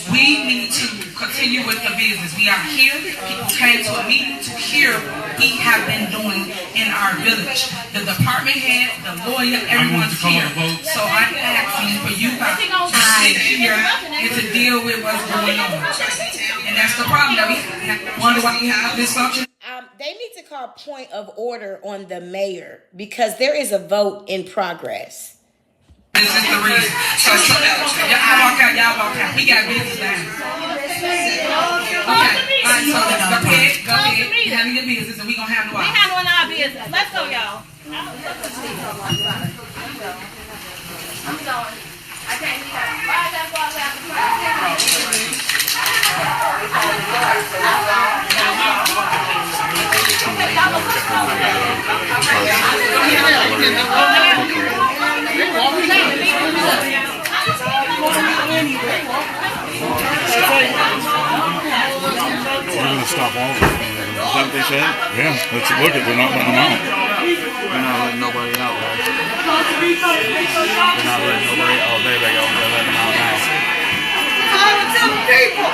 we need to continue with the business. We are here. People came to a meeting to hear what we have been doing in our village. The department head, the lawyer, everyone's here. So I'm asking for you guys to sit here and to deal with what's going on. And that's the problem that we wonder why we have this function. They need to call point of order on the mayor because there is a vote in progress. This is the reason. So y'all walk out. We got business now. Okay. All right, so go ahead. You handle your business and we gonna handle ours. We handling our business. Let's go, y'all. I'm going. I can't be there. Why is that going back to We're going to stop all of it. Is that what they said? Yeah, let's look at. They're not letting them out. They're not letting nobody out, right? They're not letting nobody out. Oh, there they go. They're letting them out now. Power to the people.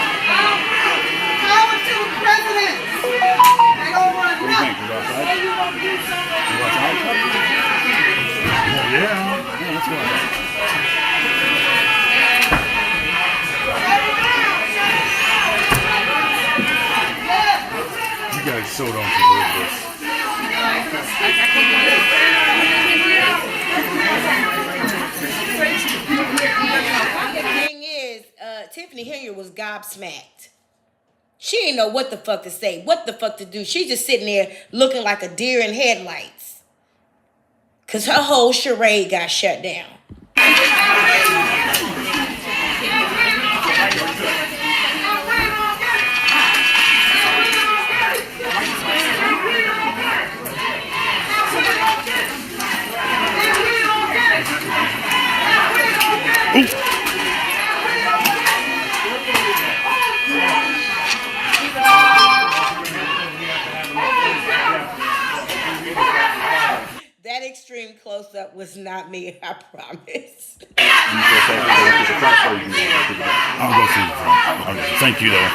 Power to the president. They don't want What do you think? You outside? You outside? Yeah. Yeah, let's go outside. You guys so don't deserve this. The thing is, Tiffany Henyard was gobsmacked. She didn't know what the fuck to say, what the fuck to do. She just sitting there looking like a deer in headlights. Because her whole charade got shut down. up was not me, I promise. I'll go see the front. Okay. Thank you, though.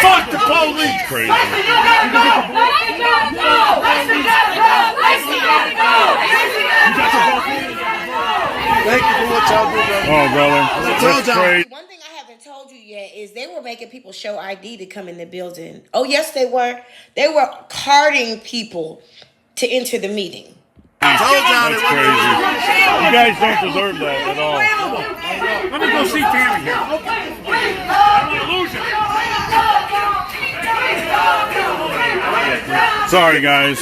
Fuck the police! Crazy. Thank you for what y'all do, brother. Oh, brother. That's crazy. One thing I haven't told you yet is they were making people show ID to come in the building. Oh, yes, they were. They were carding people to enter the meeting. That's crazy. You guys don't deserve that at all. Let me go see Tammy here. I'm gonna lose it. Sorry, guys.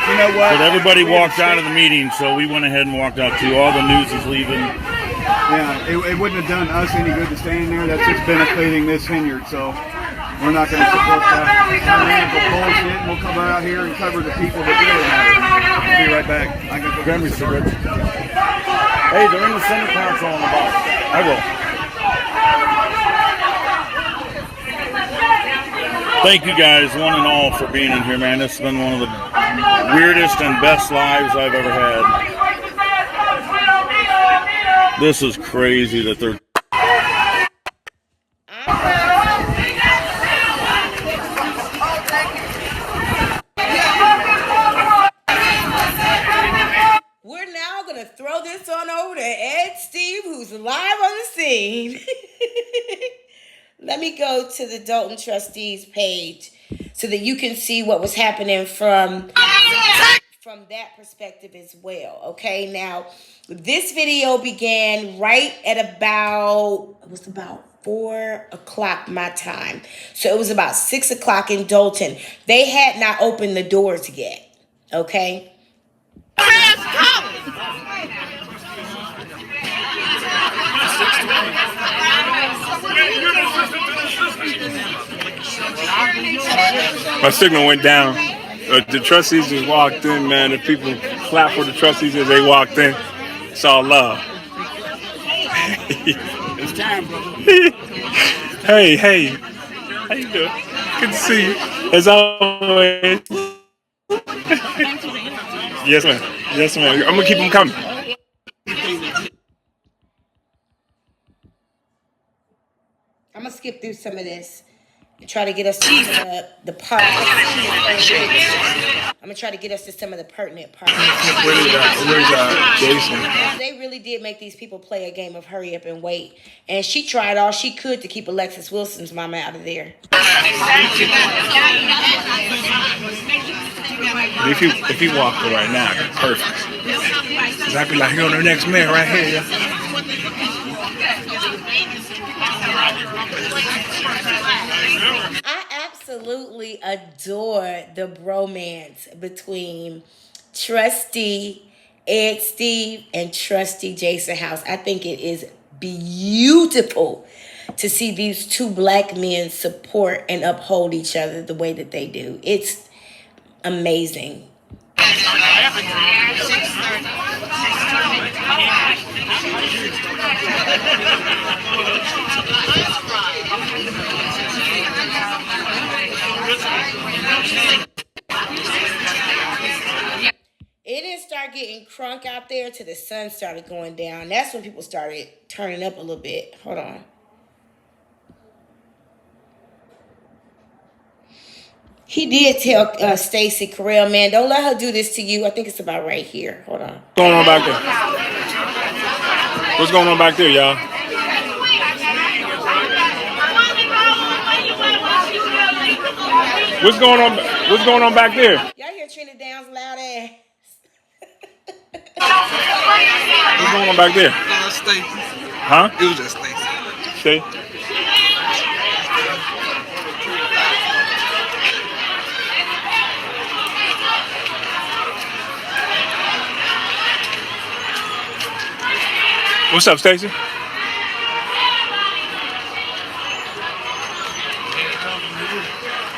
You know what? But everybody walked out of the meeting, so we went ahead and walked out too. All the news is leaving. Yeah, it wouldn't have done us any good to stay in there. That's just benefiting this vineyard, so we're not going to support that. Bullshit. We'll come out here and cover the people that really matter. We'll be right back. I can go Grab me cigarettes. Hey, they're in the Senate Council on the bottom. I will. Thank you guys, one and all, for being in here, man. This has been one of the weirdest and best lives I've ever had. This is crazy that they're... We're now going to throw this on over to Ed Steve, who's live on the scene. Let me go to the Dolton Trustees page so that you can see what was happening from that perspective as well. Okay, now this video began right at about 4 o'clock my time. So it was about 6 o'clock in Dolton. They had not opened the doors yet. Okay. My signal went down. The trustees just walked in, man. The people clapped for the trustees as they walked in. It's all love. It's time, brother. Hey. How you doing? Good to see you. As always. Yes, ma'am. I'm going to keep them coming. I'm going to skip through some of this and try to get us to the part. I'm going to try to get us to some of the pertinent parts. Where's Jason? They really did make these people play a game of hurry up and wait. And she tried all she could to keep Alexis Wilson's mama out of there. If he walked right now, perfect. Cause I'd be like, yo, the next man right here. I absolutely adore the bromance between Trustee Ed Steve and Trustee Jason House. I think it is beautiful to see these two black men support and uphold each other the way that they do. It's amazing. It didn't start getting crunk out there till the sun started going down. That's when people started turning up a little bit. Hold on. He did tell Stacey Carell, man, don't let her do this to you. I think it's about right here. Hold on. What's going on back there? What's going on back there, y'all? What's going on back there? Y'all hear Trina Downs' loud ass? What's going on back there? Stacy. Huh? It was just Stacy. Stay. What's up, Stacy?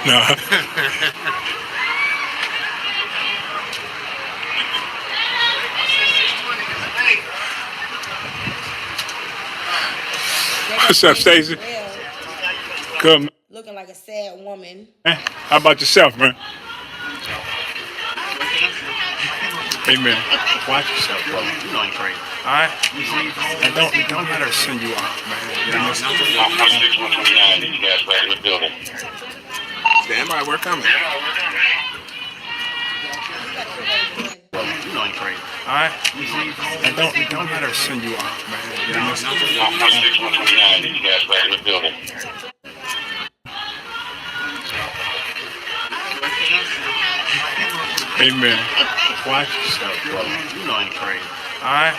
No. What's up, Stacey? Good, man. Looking like a sad woman. How about yourself, man? Hey, man. Watch yourself, bro. You know I'm crazy. All right? And don't let her send you off, man. You know, 6129, you guys back in the building. Stand by, we're coming. You know I'm crazy. All right? And don't let her send you off, man. You know, 6129, you guys back in the building. Amen. Watch yourself, bro. You know I'm crazy. All right?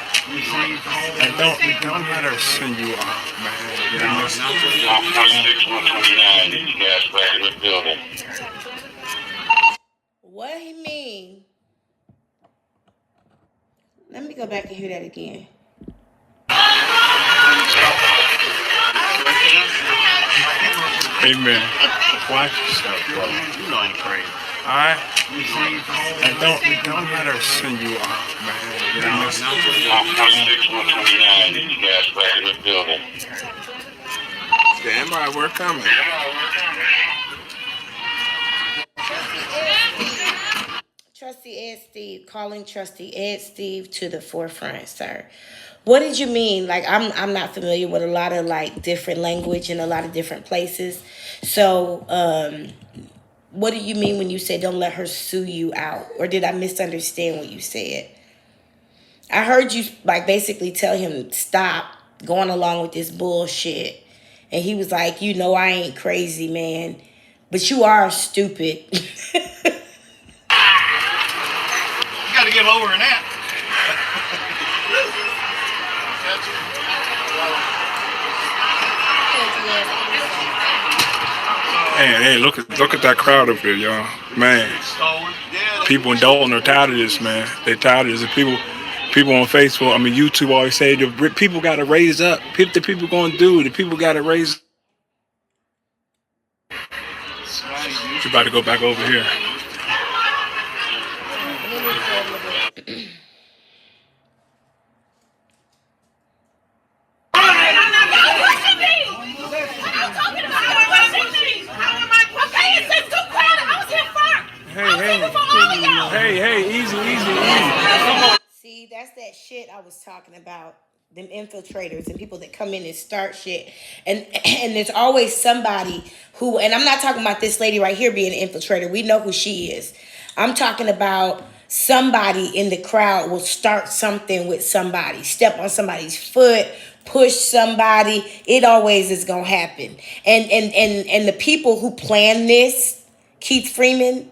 And don't let her send you off, man. You know, 6129, you guys back in the building. What he mean? Let me go back and hear that again. Amen. Watch yourself, bro. You know I'm crazy. All right? And don't let her send you off, man. You know, 6129, you guys back in the building. Stand by, we're coming. Trustee Ed Steve, calling Trustee Ed Steve to the forefront, sir. What did you mean? Like, I'm not familiar with a lot of like different language in a lot of different places. So, what do you mean when you say don't let her sue you out? Or did I misunderstand what you said? I heard you like basically tell him stop going along with this bullshit. And he was like, you know, I ain't crazy, man, but you are stupid. You got to give over in that. Hey, look at that crowd up here, y'all. Man, people in Dolton are tired of this, man. They're tired of this. People on Facebook, I mean, YouTube always say the people got to raise up. The people going to do. The people got to raise. You about to go back over here. Hey, easy. Come on. See, that's that shit I was talking about. Them infiltrators and people that come in and start shit. And there's always somebody who, and I'm not talking about this lady right here being an infiltrator. We know who she is. I'm talking about somebody in the crowd will start something with somebody, step on somebody's foot, push somebody. It always is gonna happen. And the people who plan this, Keith Freeman.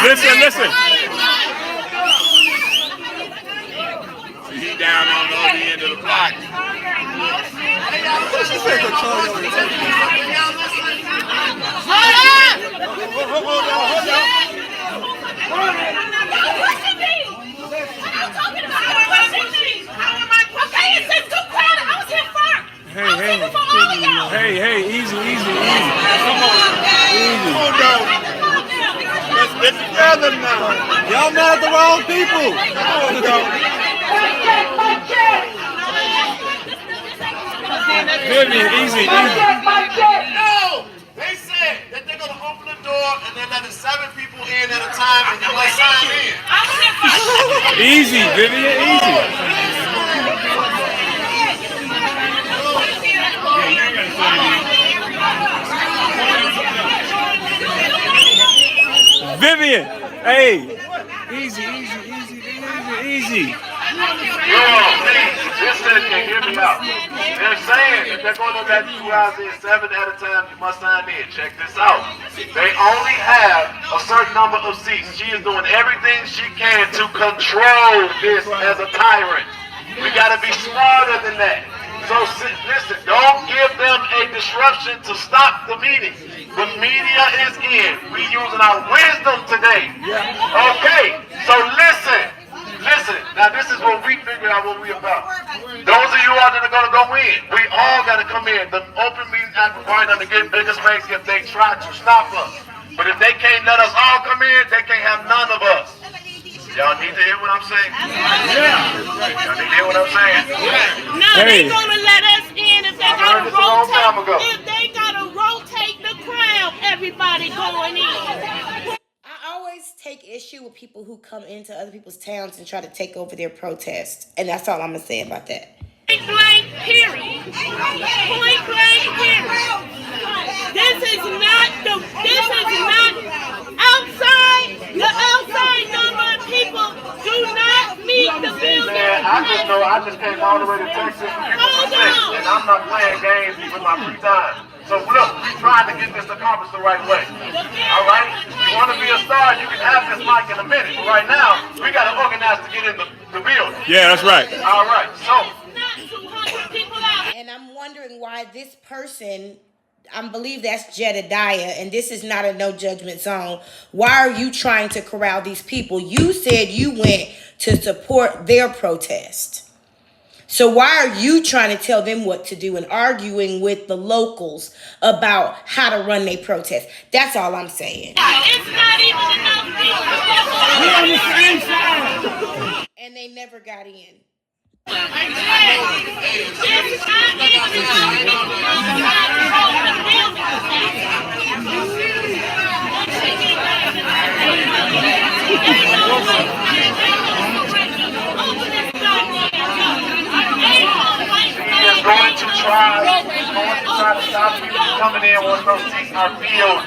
Listen. He's down on the other end of the block. Hey, easy. Come on. Let's get together now. Y'all mad at the wrong people. Vivian, easy. No! They said that they're going to open the door and they're letting 7 people in at a time and you must sign in. Easy, Vivian, easy. Vivian, hey, easy. Yo, please, listen and hear me out. They're saying that they're going to let you guys in 7 at a time. You must sign in. Check this out. They only have a certain number of seats. She is doing everything she can to control this as a tyrant. We got to be smarter than that. So listen, don't give them a disruption to stop the meeting. The media is in. We using our wisdom today. Okay, so listen listen, now this is what we figured out what we about. Those of you all that are going to go in, we all got to come in. The open meeting act required them to get bigger space if they try to stop us. But if they can't let us all come in, they can't have none of us. Y'all need to hear what I'm saying? Yeah. Y'all need to hear what I'm saying? No, they gonna let us in if they gotta rotate. If they gotta rotate the crowd, everybody going in. I always take issue with people who come into other people's towns and try to take over their protest. And that's all I'm going to say about that. Point blank, period. Point blank, period. This is not outside. The outside number of people do not meet the building. Man, I just came all the way to Texas. And I'm not playing games with my free time. So look, we're trying to get this accomplished the right way. All right? If you want to be a star, you can have this mic in a minute. But right now, we got to organize to get in the building. Yeah, that's right. All right, so. And I'm wondering why this person, I believe that's Jedediah, and this is not a no judgment zone. Why are you trying to corral these people? You said you went to support their protest. So why are you trying to tell them what to do and arguing with the locals about how to run their protest? That's all I'm saying. It's not even enough people. We're on the same side. And they never got in. Going to try to stop people coming in once those seats are filled.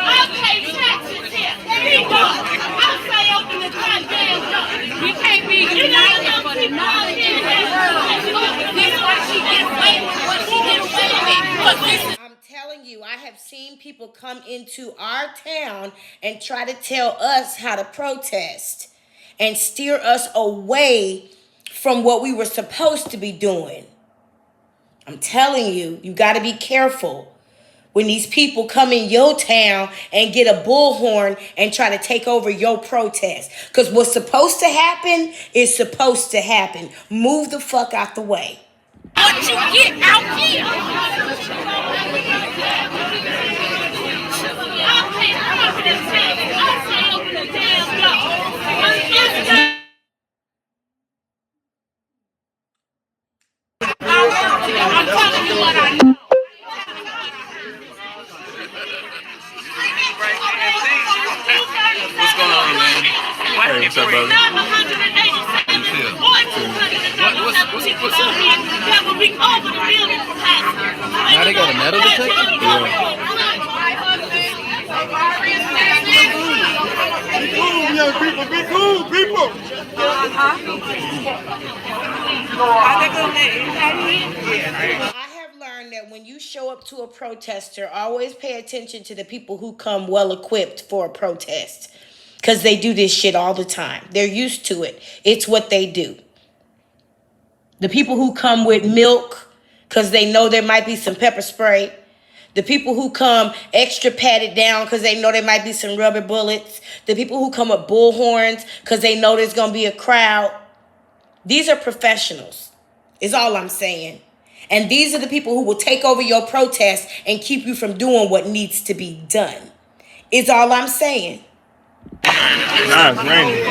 I pay taxes here. I say open the goddamn door. We can't be united for the knowledge. This is what she gets away with. What she gets away with. I'm telling you, I have seen people come into our town and try to tell us how to protest and steer us away from what we were supposed to be doing. I'm telling you, you got to be careful when these people come in your town and get a bullhorn and try to take over your protest. Because what's supposed to happen is supposed to happen. Move the fuck out the way. What you get out here? I say open the damn door. I'm telling you what I know. What's going on, man? Hey, what's up, brother? Now they got a metal detector? Be cool, people. I have learned that when you show up to a protester, always pay attention to the people who come well equipped for a protest. Because they do this shit all the time. They're used to it. It's what they do. The people who come with milk because they know there might be some pepper spray. The people who come extra patted down because they know there might be some rubber bullets. The people who come with bullhorns because they know there's going to be a crowd. These are professionals, is all I'm saying. And these are the people who will take over your protest and keep you from doing what needs to be done, is all I'm saying. Nah, it's raining.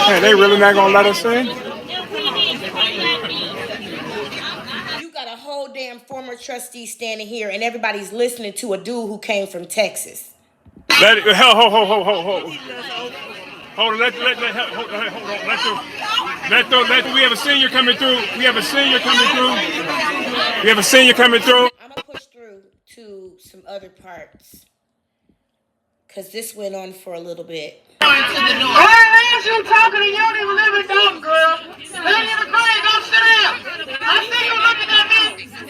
Hey, they really not going to let us in? You got a whole damn former trustee standing here and everybody's listening to a dude who came from Texas. Hold on. We have a senior coming through. I'm gonna push through to some other parts because this went on for a little bit. Why is you talking and you don't even live in Dolton, girl? Let me even go and go sit down. I see you looking at me.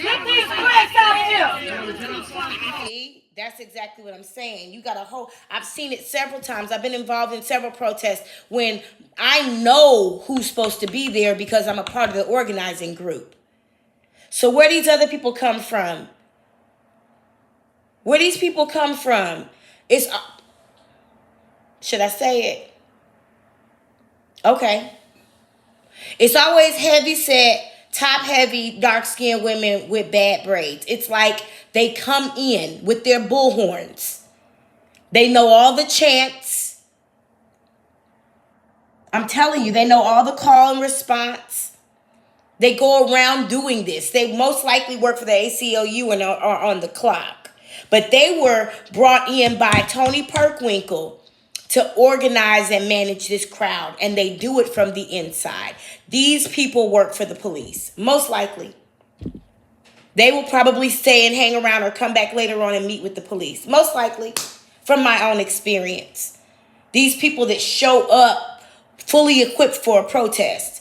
Get these cracks out here. See, that's exactly what I'm saying. You got a whole, I've seen it several times. I've been involved in several protests when I know who's supposed to be there because I'm a part of the organizing group. So where these other people come from? Should I say it? Okay. It's always heavy set, top heavy, dark skinned women with bad braids. It's like they come in with their bullhorns. They know all the chants. I'm telling you, they know all the call and response. They go around doing this. They most likely work for the ACLU and are on the clock. But they were brought in by Tony Perkwinkle to organize and manage this crowd. And they do it from the inside. These people work for the police. Most likely. They will probably stay and hang around or come back later on and meet with the police. Most likely. From my own experience. These people that show up fully equipped for a protest.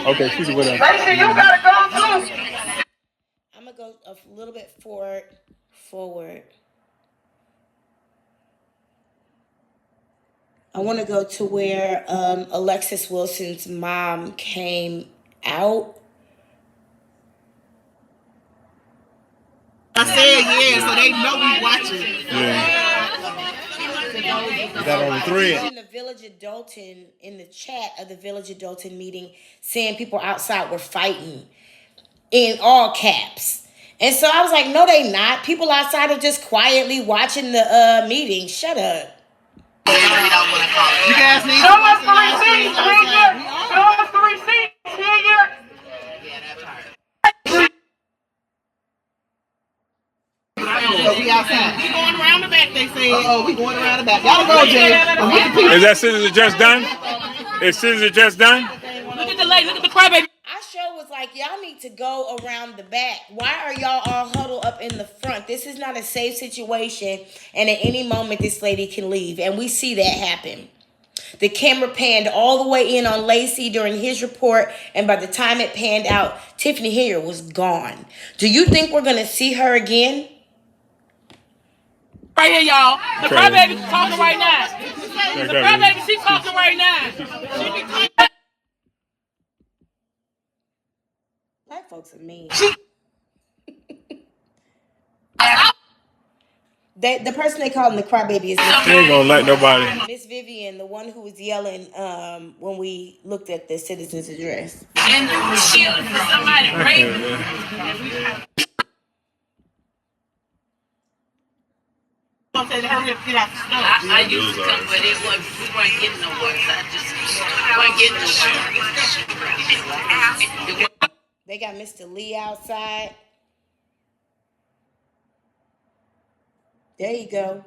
Okay, she's with us. Lacey, you gotta go too. I'm gonna go a little bit forward. I want to go to where Alexis Wilson's mom came out. I said yeah, so they know we watching. Yeah. Is that on the thread? In the village of Dolton, in the chat of the village of Dolton meeting, saying people outside were fighting in all caps. And so I was like, no, they not. People outside are just quietly watching the meeting. Shut up. You guys need Show us the receipts, Henyard. Show us the receipts, Henyard. So we outside. We going around the back, they said. We going around the back. Y'all go, Jay. Is that scissors just done? Is scissors just done? Look at the lady, look at the crybaby. I sure was like, y'all need to go around the back. Why are y'all all huddled up in the front? This is not a safe situation, and at any moment this lady can leave, and we see that happen. The camera panned all the way in on Lacey during his report, and by the time it panned out, Tiffany Henyard was gone. Do you think we're gonna see her again? Right here, y'all. The crybaby's talking right now. The crybaby, she's talking right now. Black folks are mean. The person they call him the crybaby is She ain't gonna let nobody. Miss Vivian, the one who was yelling when we looked at the citizen's address. And shield for somebody raping. I used to come, but we weren't getting nowhere. So I just weren't getting nowhere. They got Mr. Lee outside. There you go.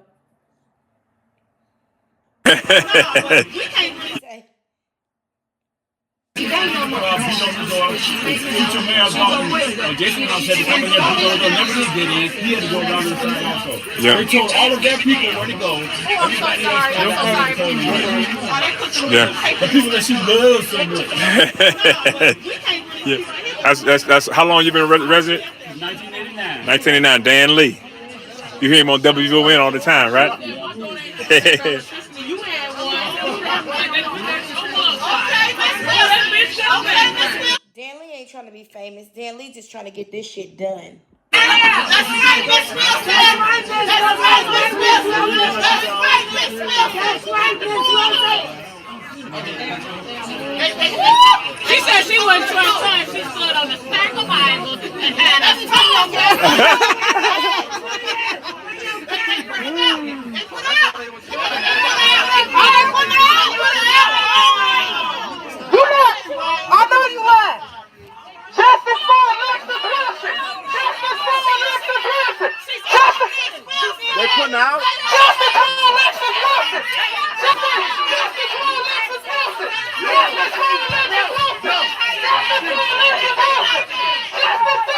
Jason House had to come in there, never did get in. He had to go down inside also. Yeah. They told all of their people where to go. Everybody else Yeah. the people that she loves so much. Yeah. That's how long you been a resident? 1989. 1989. Dan Lee. You hear him on WVON all the time, right? Dan Lee ain't trying to be famous. Dan Lee just trying to get this shit done. She said she wasn't trying. She stood on the stack of Bibles and had a tongue. I know you are. Justice for Alexis Wilson. Justice for Alexis Wilson. They putting out? Justice for Alexis Wilson. Justice for Alexis Wilson. Justice for Alexis Wilson. Justice for Alexis Wilson. Justice for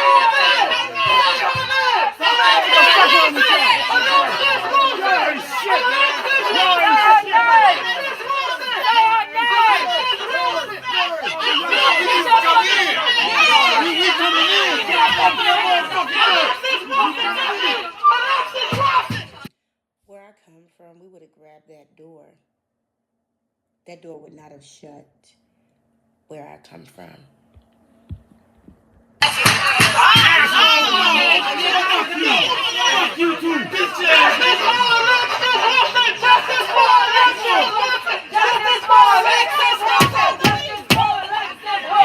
Where I come from, we would have grabbed that door. That door would not have shut. where I come from.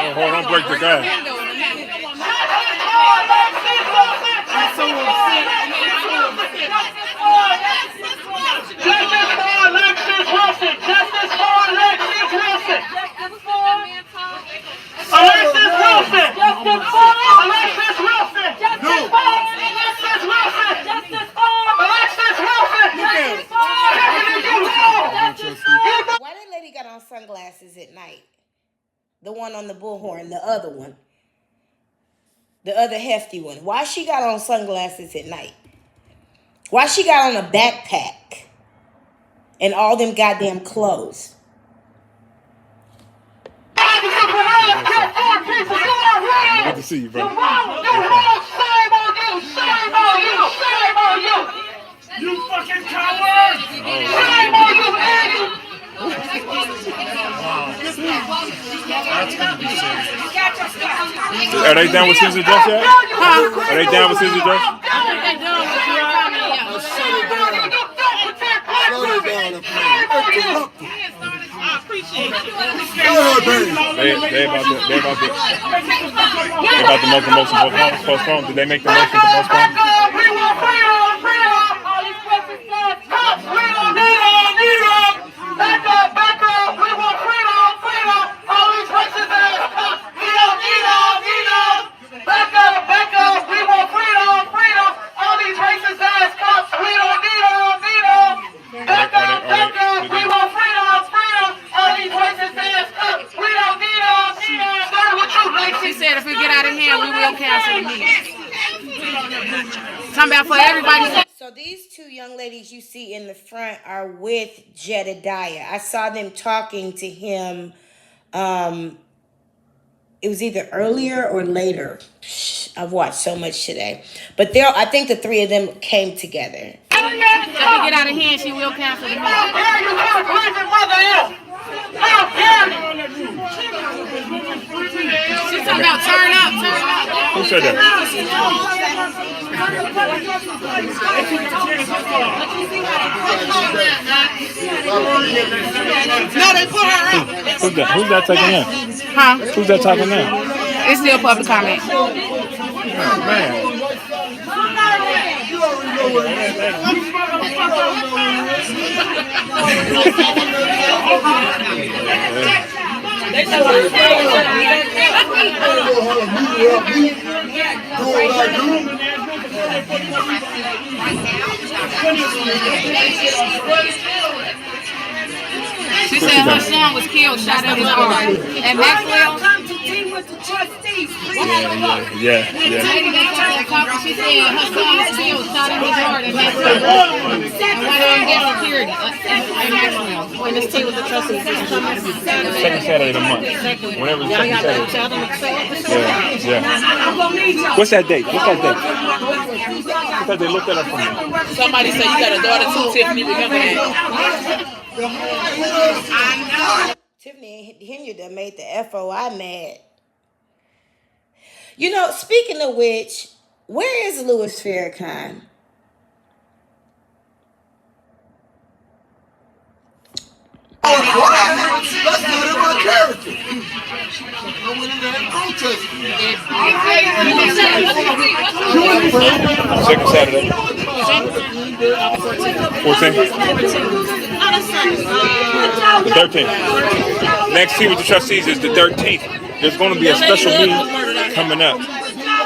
Oh, hold on, break the guy. Why that lady got on sunglasses at night? The one on the bullhorn, the other one. The other hefty one. Why she got on sunglasses at night? Why she got on a backpack and all them goddamn clothes? Good to see you, bro. Shame on you! You fucking coward! Shame on you, man! That's gonna be serious. Are they down with Caesar Dress yet? Huh? Are they down with Caesar Dress? I appreciate it. They about to make the motion postpone. Did they make the motion to postpone? She said if we get out of here, we will cancel the meeting. Talking about for everybody. So these two young ladies you see in the front are with Jedediah. I saw them talking to him. It was either earlier or later. I've watched so much today. But I think the three of them came together. If we get out of here, she will cancel the meeting. She's talking about turn up. Who said that? No, they put her up. Who's that taking in? Huh? Who's that talking in? It's still public comment. Oh, man. She said her son was killed, shot at his arm. And Maxwell. Yeah. She said her son was killed, shot in his heart, and Maxwell. And why they didn't get security? And Maxwell. When this team was a trustee. Second Saturday of the month. Whenever the second Saturday. Yeah. What's that date? Look that up for me. Somebody said you got a daughter too, Tiffany. Remember that? Tiffany Henyard done made the FOI mad. You know, speaking of which, where is Louis Farrakhan? That's not in my character. I went in there and protested. Second Saturday. 14th. The 13th. Next tea with the trustees is the 13th. There's going to be a special meeting coming up.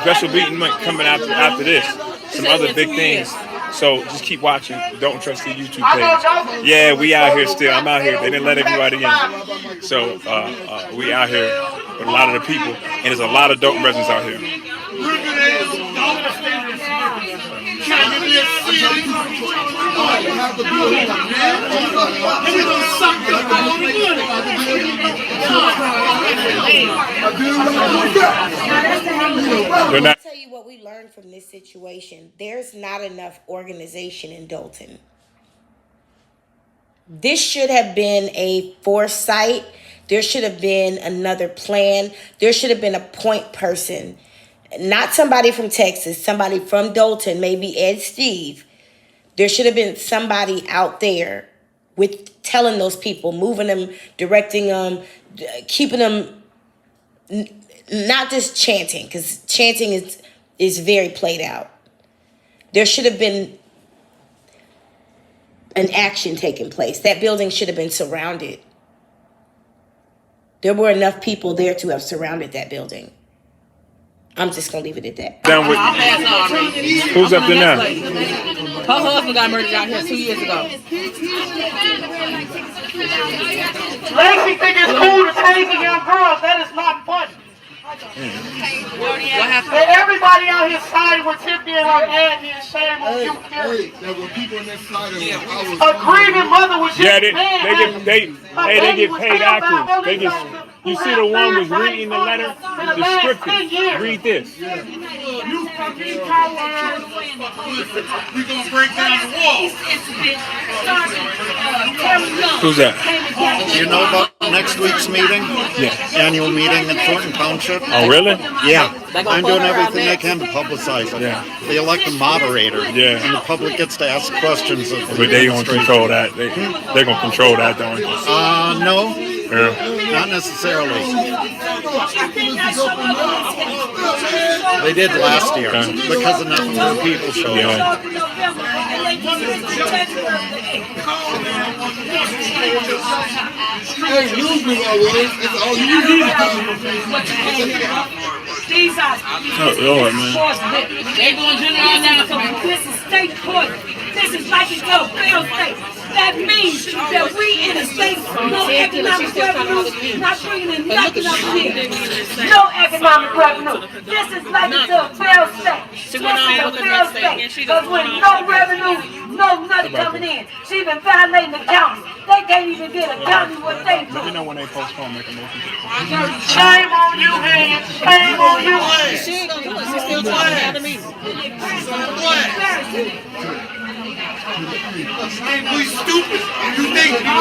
Special meeting coming after this. Some other big things. So just keep watching Dolton Trustee YouTube page. Yeah, we out here still. I'm out here. They didn't let everybody in. So we out here with a lot of the people. And there's a lot of Dolton residents out here. I'll tell you what we learned from this situation. There's not enough organization in Dolton. This should have been a foresight There should have been another plan. There should have been a point person. Not somebody from Texas, somebody from Dolton, maybe Ed Steve. There should have been somebody out there with telling those people, moving them, directing them, keeping them, not just chanting, because chanting is very played out. There should have been an action taking place. That building should have been surrounded. There were enough people there to have surrounded that building. I'm just gonna leave it at that. Down with who's up there now? Her husband got murdered out here 2 years ago. Lacey think it's cool to tase young girls. That is not fun. What happened? And everybody out here siding with Tiffany and her dad and shame on you. There were people in that side of the house. A grieving mother was just Yeah, they get paid actors. They get. You see the one was reading the letter, the scriptures. Read this. We gonna break down the wall. Who's that? You know about next week's meeting? Yeah. Annual meeting in Thornton Township? Oh, really? Yeah. I'm doing everything I can to publicize it. Yeah. They elect a moderator. Yeah. And the public gets to ask questions of the But they gonna control that. They're gonna control that, don't they? No. Yeah. Not necessarily. They did last year because enough more people showed up. Oh, Lord, man. They going general now, so this is state court. This is like it's a failed state. That means that we in a state no economic revenue, not bringing in nothing up here. No economic revenue. This is like it's a failed state. This is a failed state. Because with no revenue, no nothing coming in. She been violating the county. They can't even get a county what they do. Let me know when they postpone, make a motion. Shame on you, man. Shame on you. She ain't gonna do it. She's still talking about the meeting. We stupid. You think you got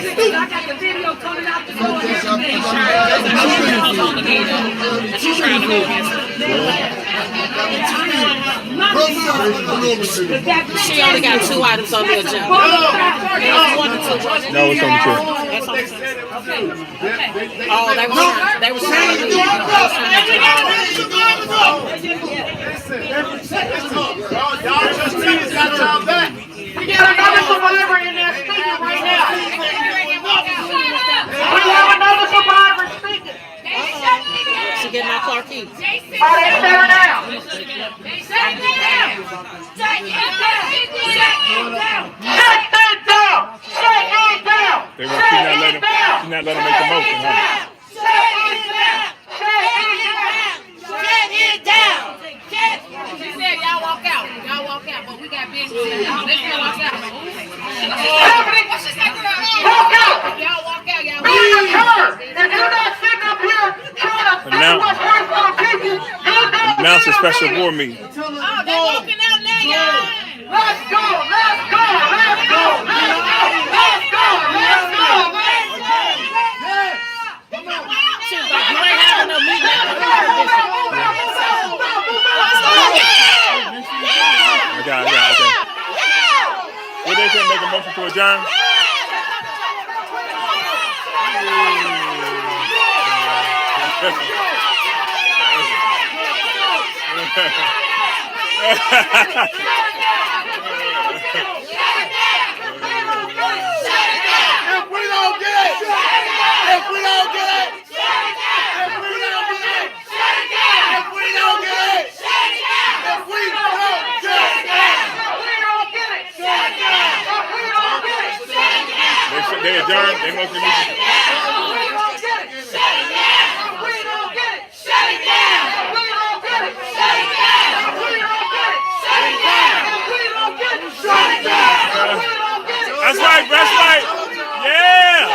stupid? I got the video coming out the door. She only got 2 items on the agenda. No, it's on the chair. Oh, they were trying to do Y'all trustees got y'all back. We got another survivor in there speaking right now. We have another survivor speaking. She getting my car keys. All right, shut her down. Shut it down. Shut Shut it down. Shut it down. They won't. She's not letting make the motion, huh? Shut it down. Shut it down. She said y'all walk out. Y'all walk out, but we got business. Let's go walk out. What she say, girl? Walk out. Y'all walk out. Y'all Be in the car. If you're not sitting up here trying to think what's right for the people, you're not Announce a special board meeting. Oh, they walking out now, y'all. Let's go. Let's go. Let's go. Let's go. Let's go. Let's go. She was like, you ain't having no meeting. Okay. What they say, make a motion to adjourn? They adjourn. They motion to meeting. That's right. That's right. Yeah.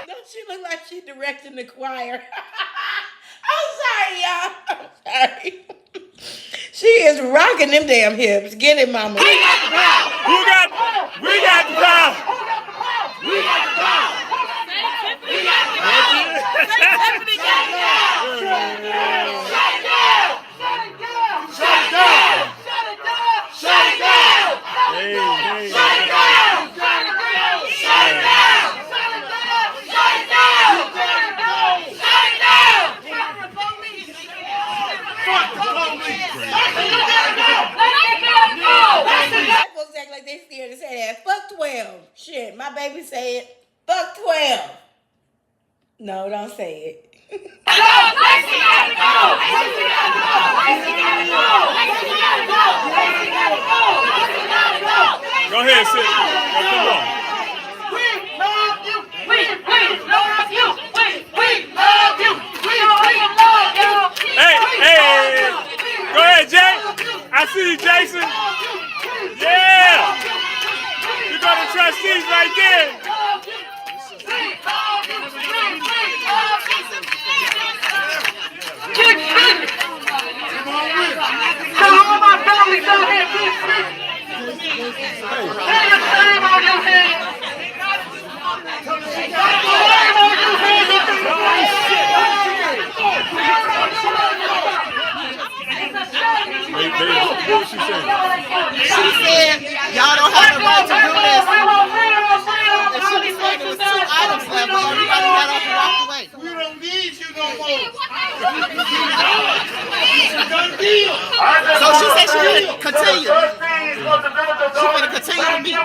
Don't she look like she directing the choir? I'm sorry, y'all. I'm sorry. sorry. She is rocking them damn hips. Get it, mama. We got the power. We got the power. Tiffany got it. Shut it down. Shut it down. Shut it down. Shut it down. Shut it down. Shut it down. Shut it down. Shut it down. Fuck the police. Black folks act like they scared to say that. Fuck 12. Shit, my baby said, fuck 12. No, don't say it. Go ahead, sis. Come on. We love you. We love you. We love you. We love you. Hey. Go ahead, Jay. I see you, Jason. Yeah. You got the trustees right there. So all my families out here, hey, the shame on your head. Shame on your head. What was she saying? She said, y'all don't have the right to do this. And she was saying there was 2 items left, but everybody got up and walked away. We don't need you no more. So she said she going to continue. She's going to continue to meet.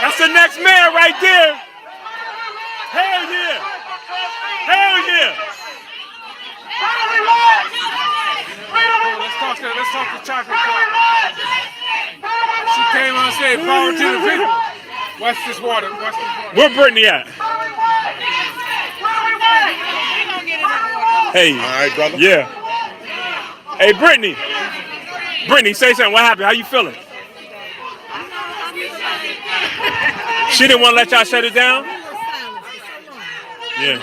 That's the next man right there. Hell yeah. Hell yeah. Let's talk to Chocolate Cloud. She came on stage, power to the people. Watch this water. Where Brittany at? Hey. All right, brother. Yeah. Hey, Brittany. Brittany, say something. What happened? How you feeling? She didn't want to let y'all shut it down? Yeah.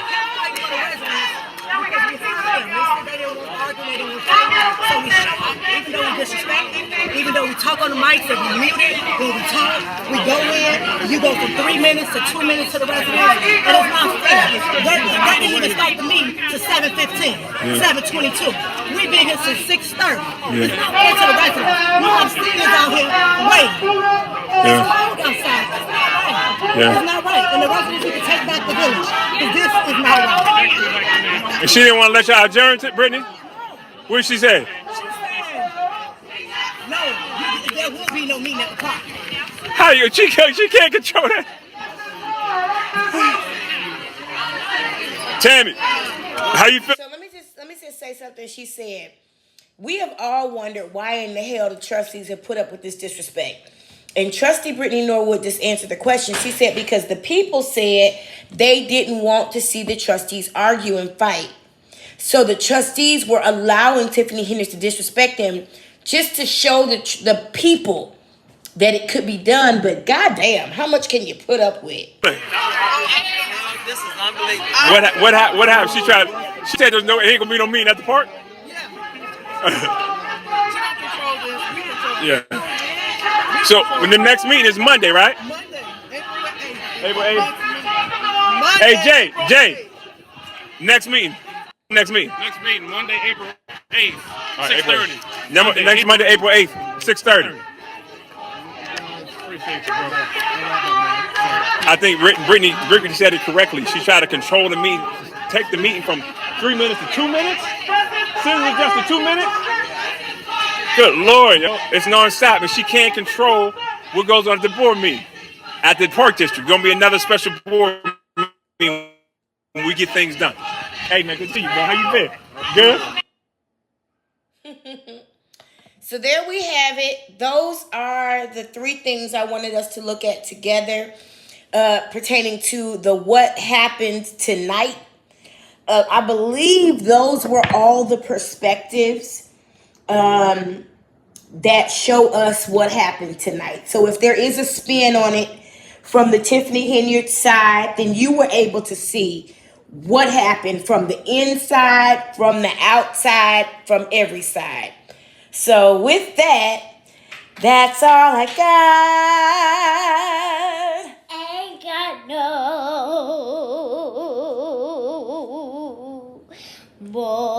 So we shut up, even though we disrespect, even though we talk on the mics and we mute it, when we talk, we go in, you go from 3 minutes to 2 minutes to the residents, and it's not fair. That didn't even start the meeting to 7:15, 7:22. We've been here since 6:30. It's not fair to the residents. We have seniors out here waiting. It's cold outside. That's not right. It's not right. And the residents need to take back the village, because this is not right. And she didn't want to let y'all adjourn to Brittany? What did she say? No, there will be no meeting at the park. How you? She can't control that. Tammy, how you feel? So let me just say something. She said, we have all wondered why in the hell the trustees have put up with this disrespect. And Trustee Brittany Norwood just answered the question. She said because the people said they didn't want to see the trustees argue and fight. So the trustees were allowing Tiffany Henyard to disrespect them just to show the people that it could be done. But goddamn, how much can you put up with? This is unbelievable. What happened? She said there's ain't gonna be no meeting at the park? Yeah. So when the next meeting is Monday, right? Monday, April 8th. Hey, Jay. Next meeting, Monday, April 8th, 6:30. Next Monday, April 8th, 6:30. I think Brittany said it correctly. She tried to control the meeting, take the meeting from 3 minutes to 2 minutes. Seriously, just to 2 minutes? Good Lord, yo. It's non-stop, and she can't control what goes on at the board meeting. At the Park District, gonna be another special board meeting when we get things done. Hey, man, good to see you, bro. How you been? Good? So there we have it. Those are the 3 things I wanted us to look at together pertaining to the what happened tonight. I believe those were all the perspectives that show us what happened tonight. So if there is a spin on it from the Tiffany Henyard side, then you were able to see what happened from the inside, from the outside, from every side. So with that, that's all I got. Ain't got no boy.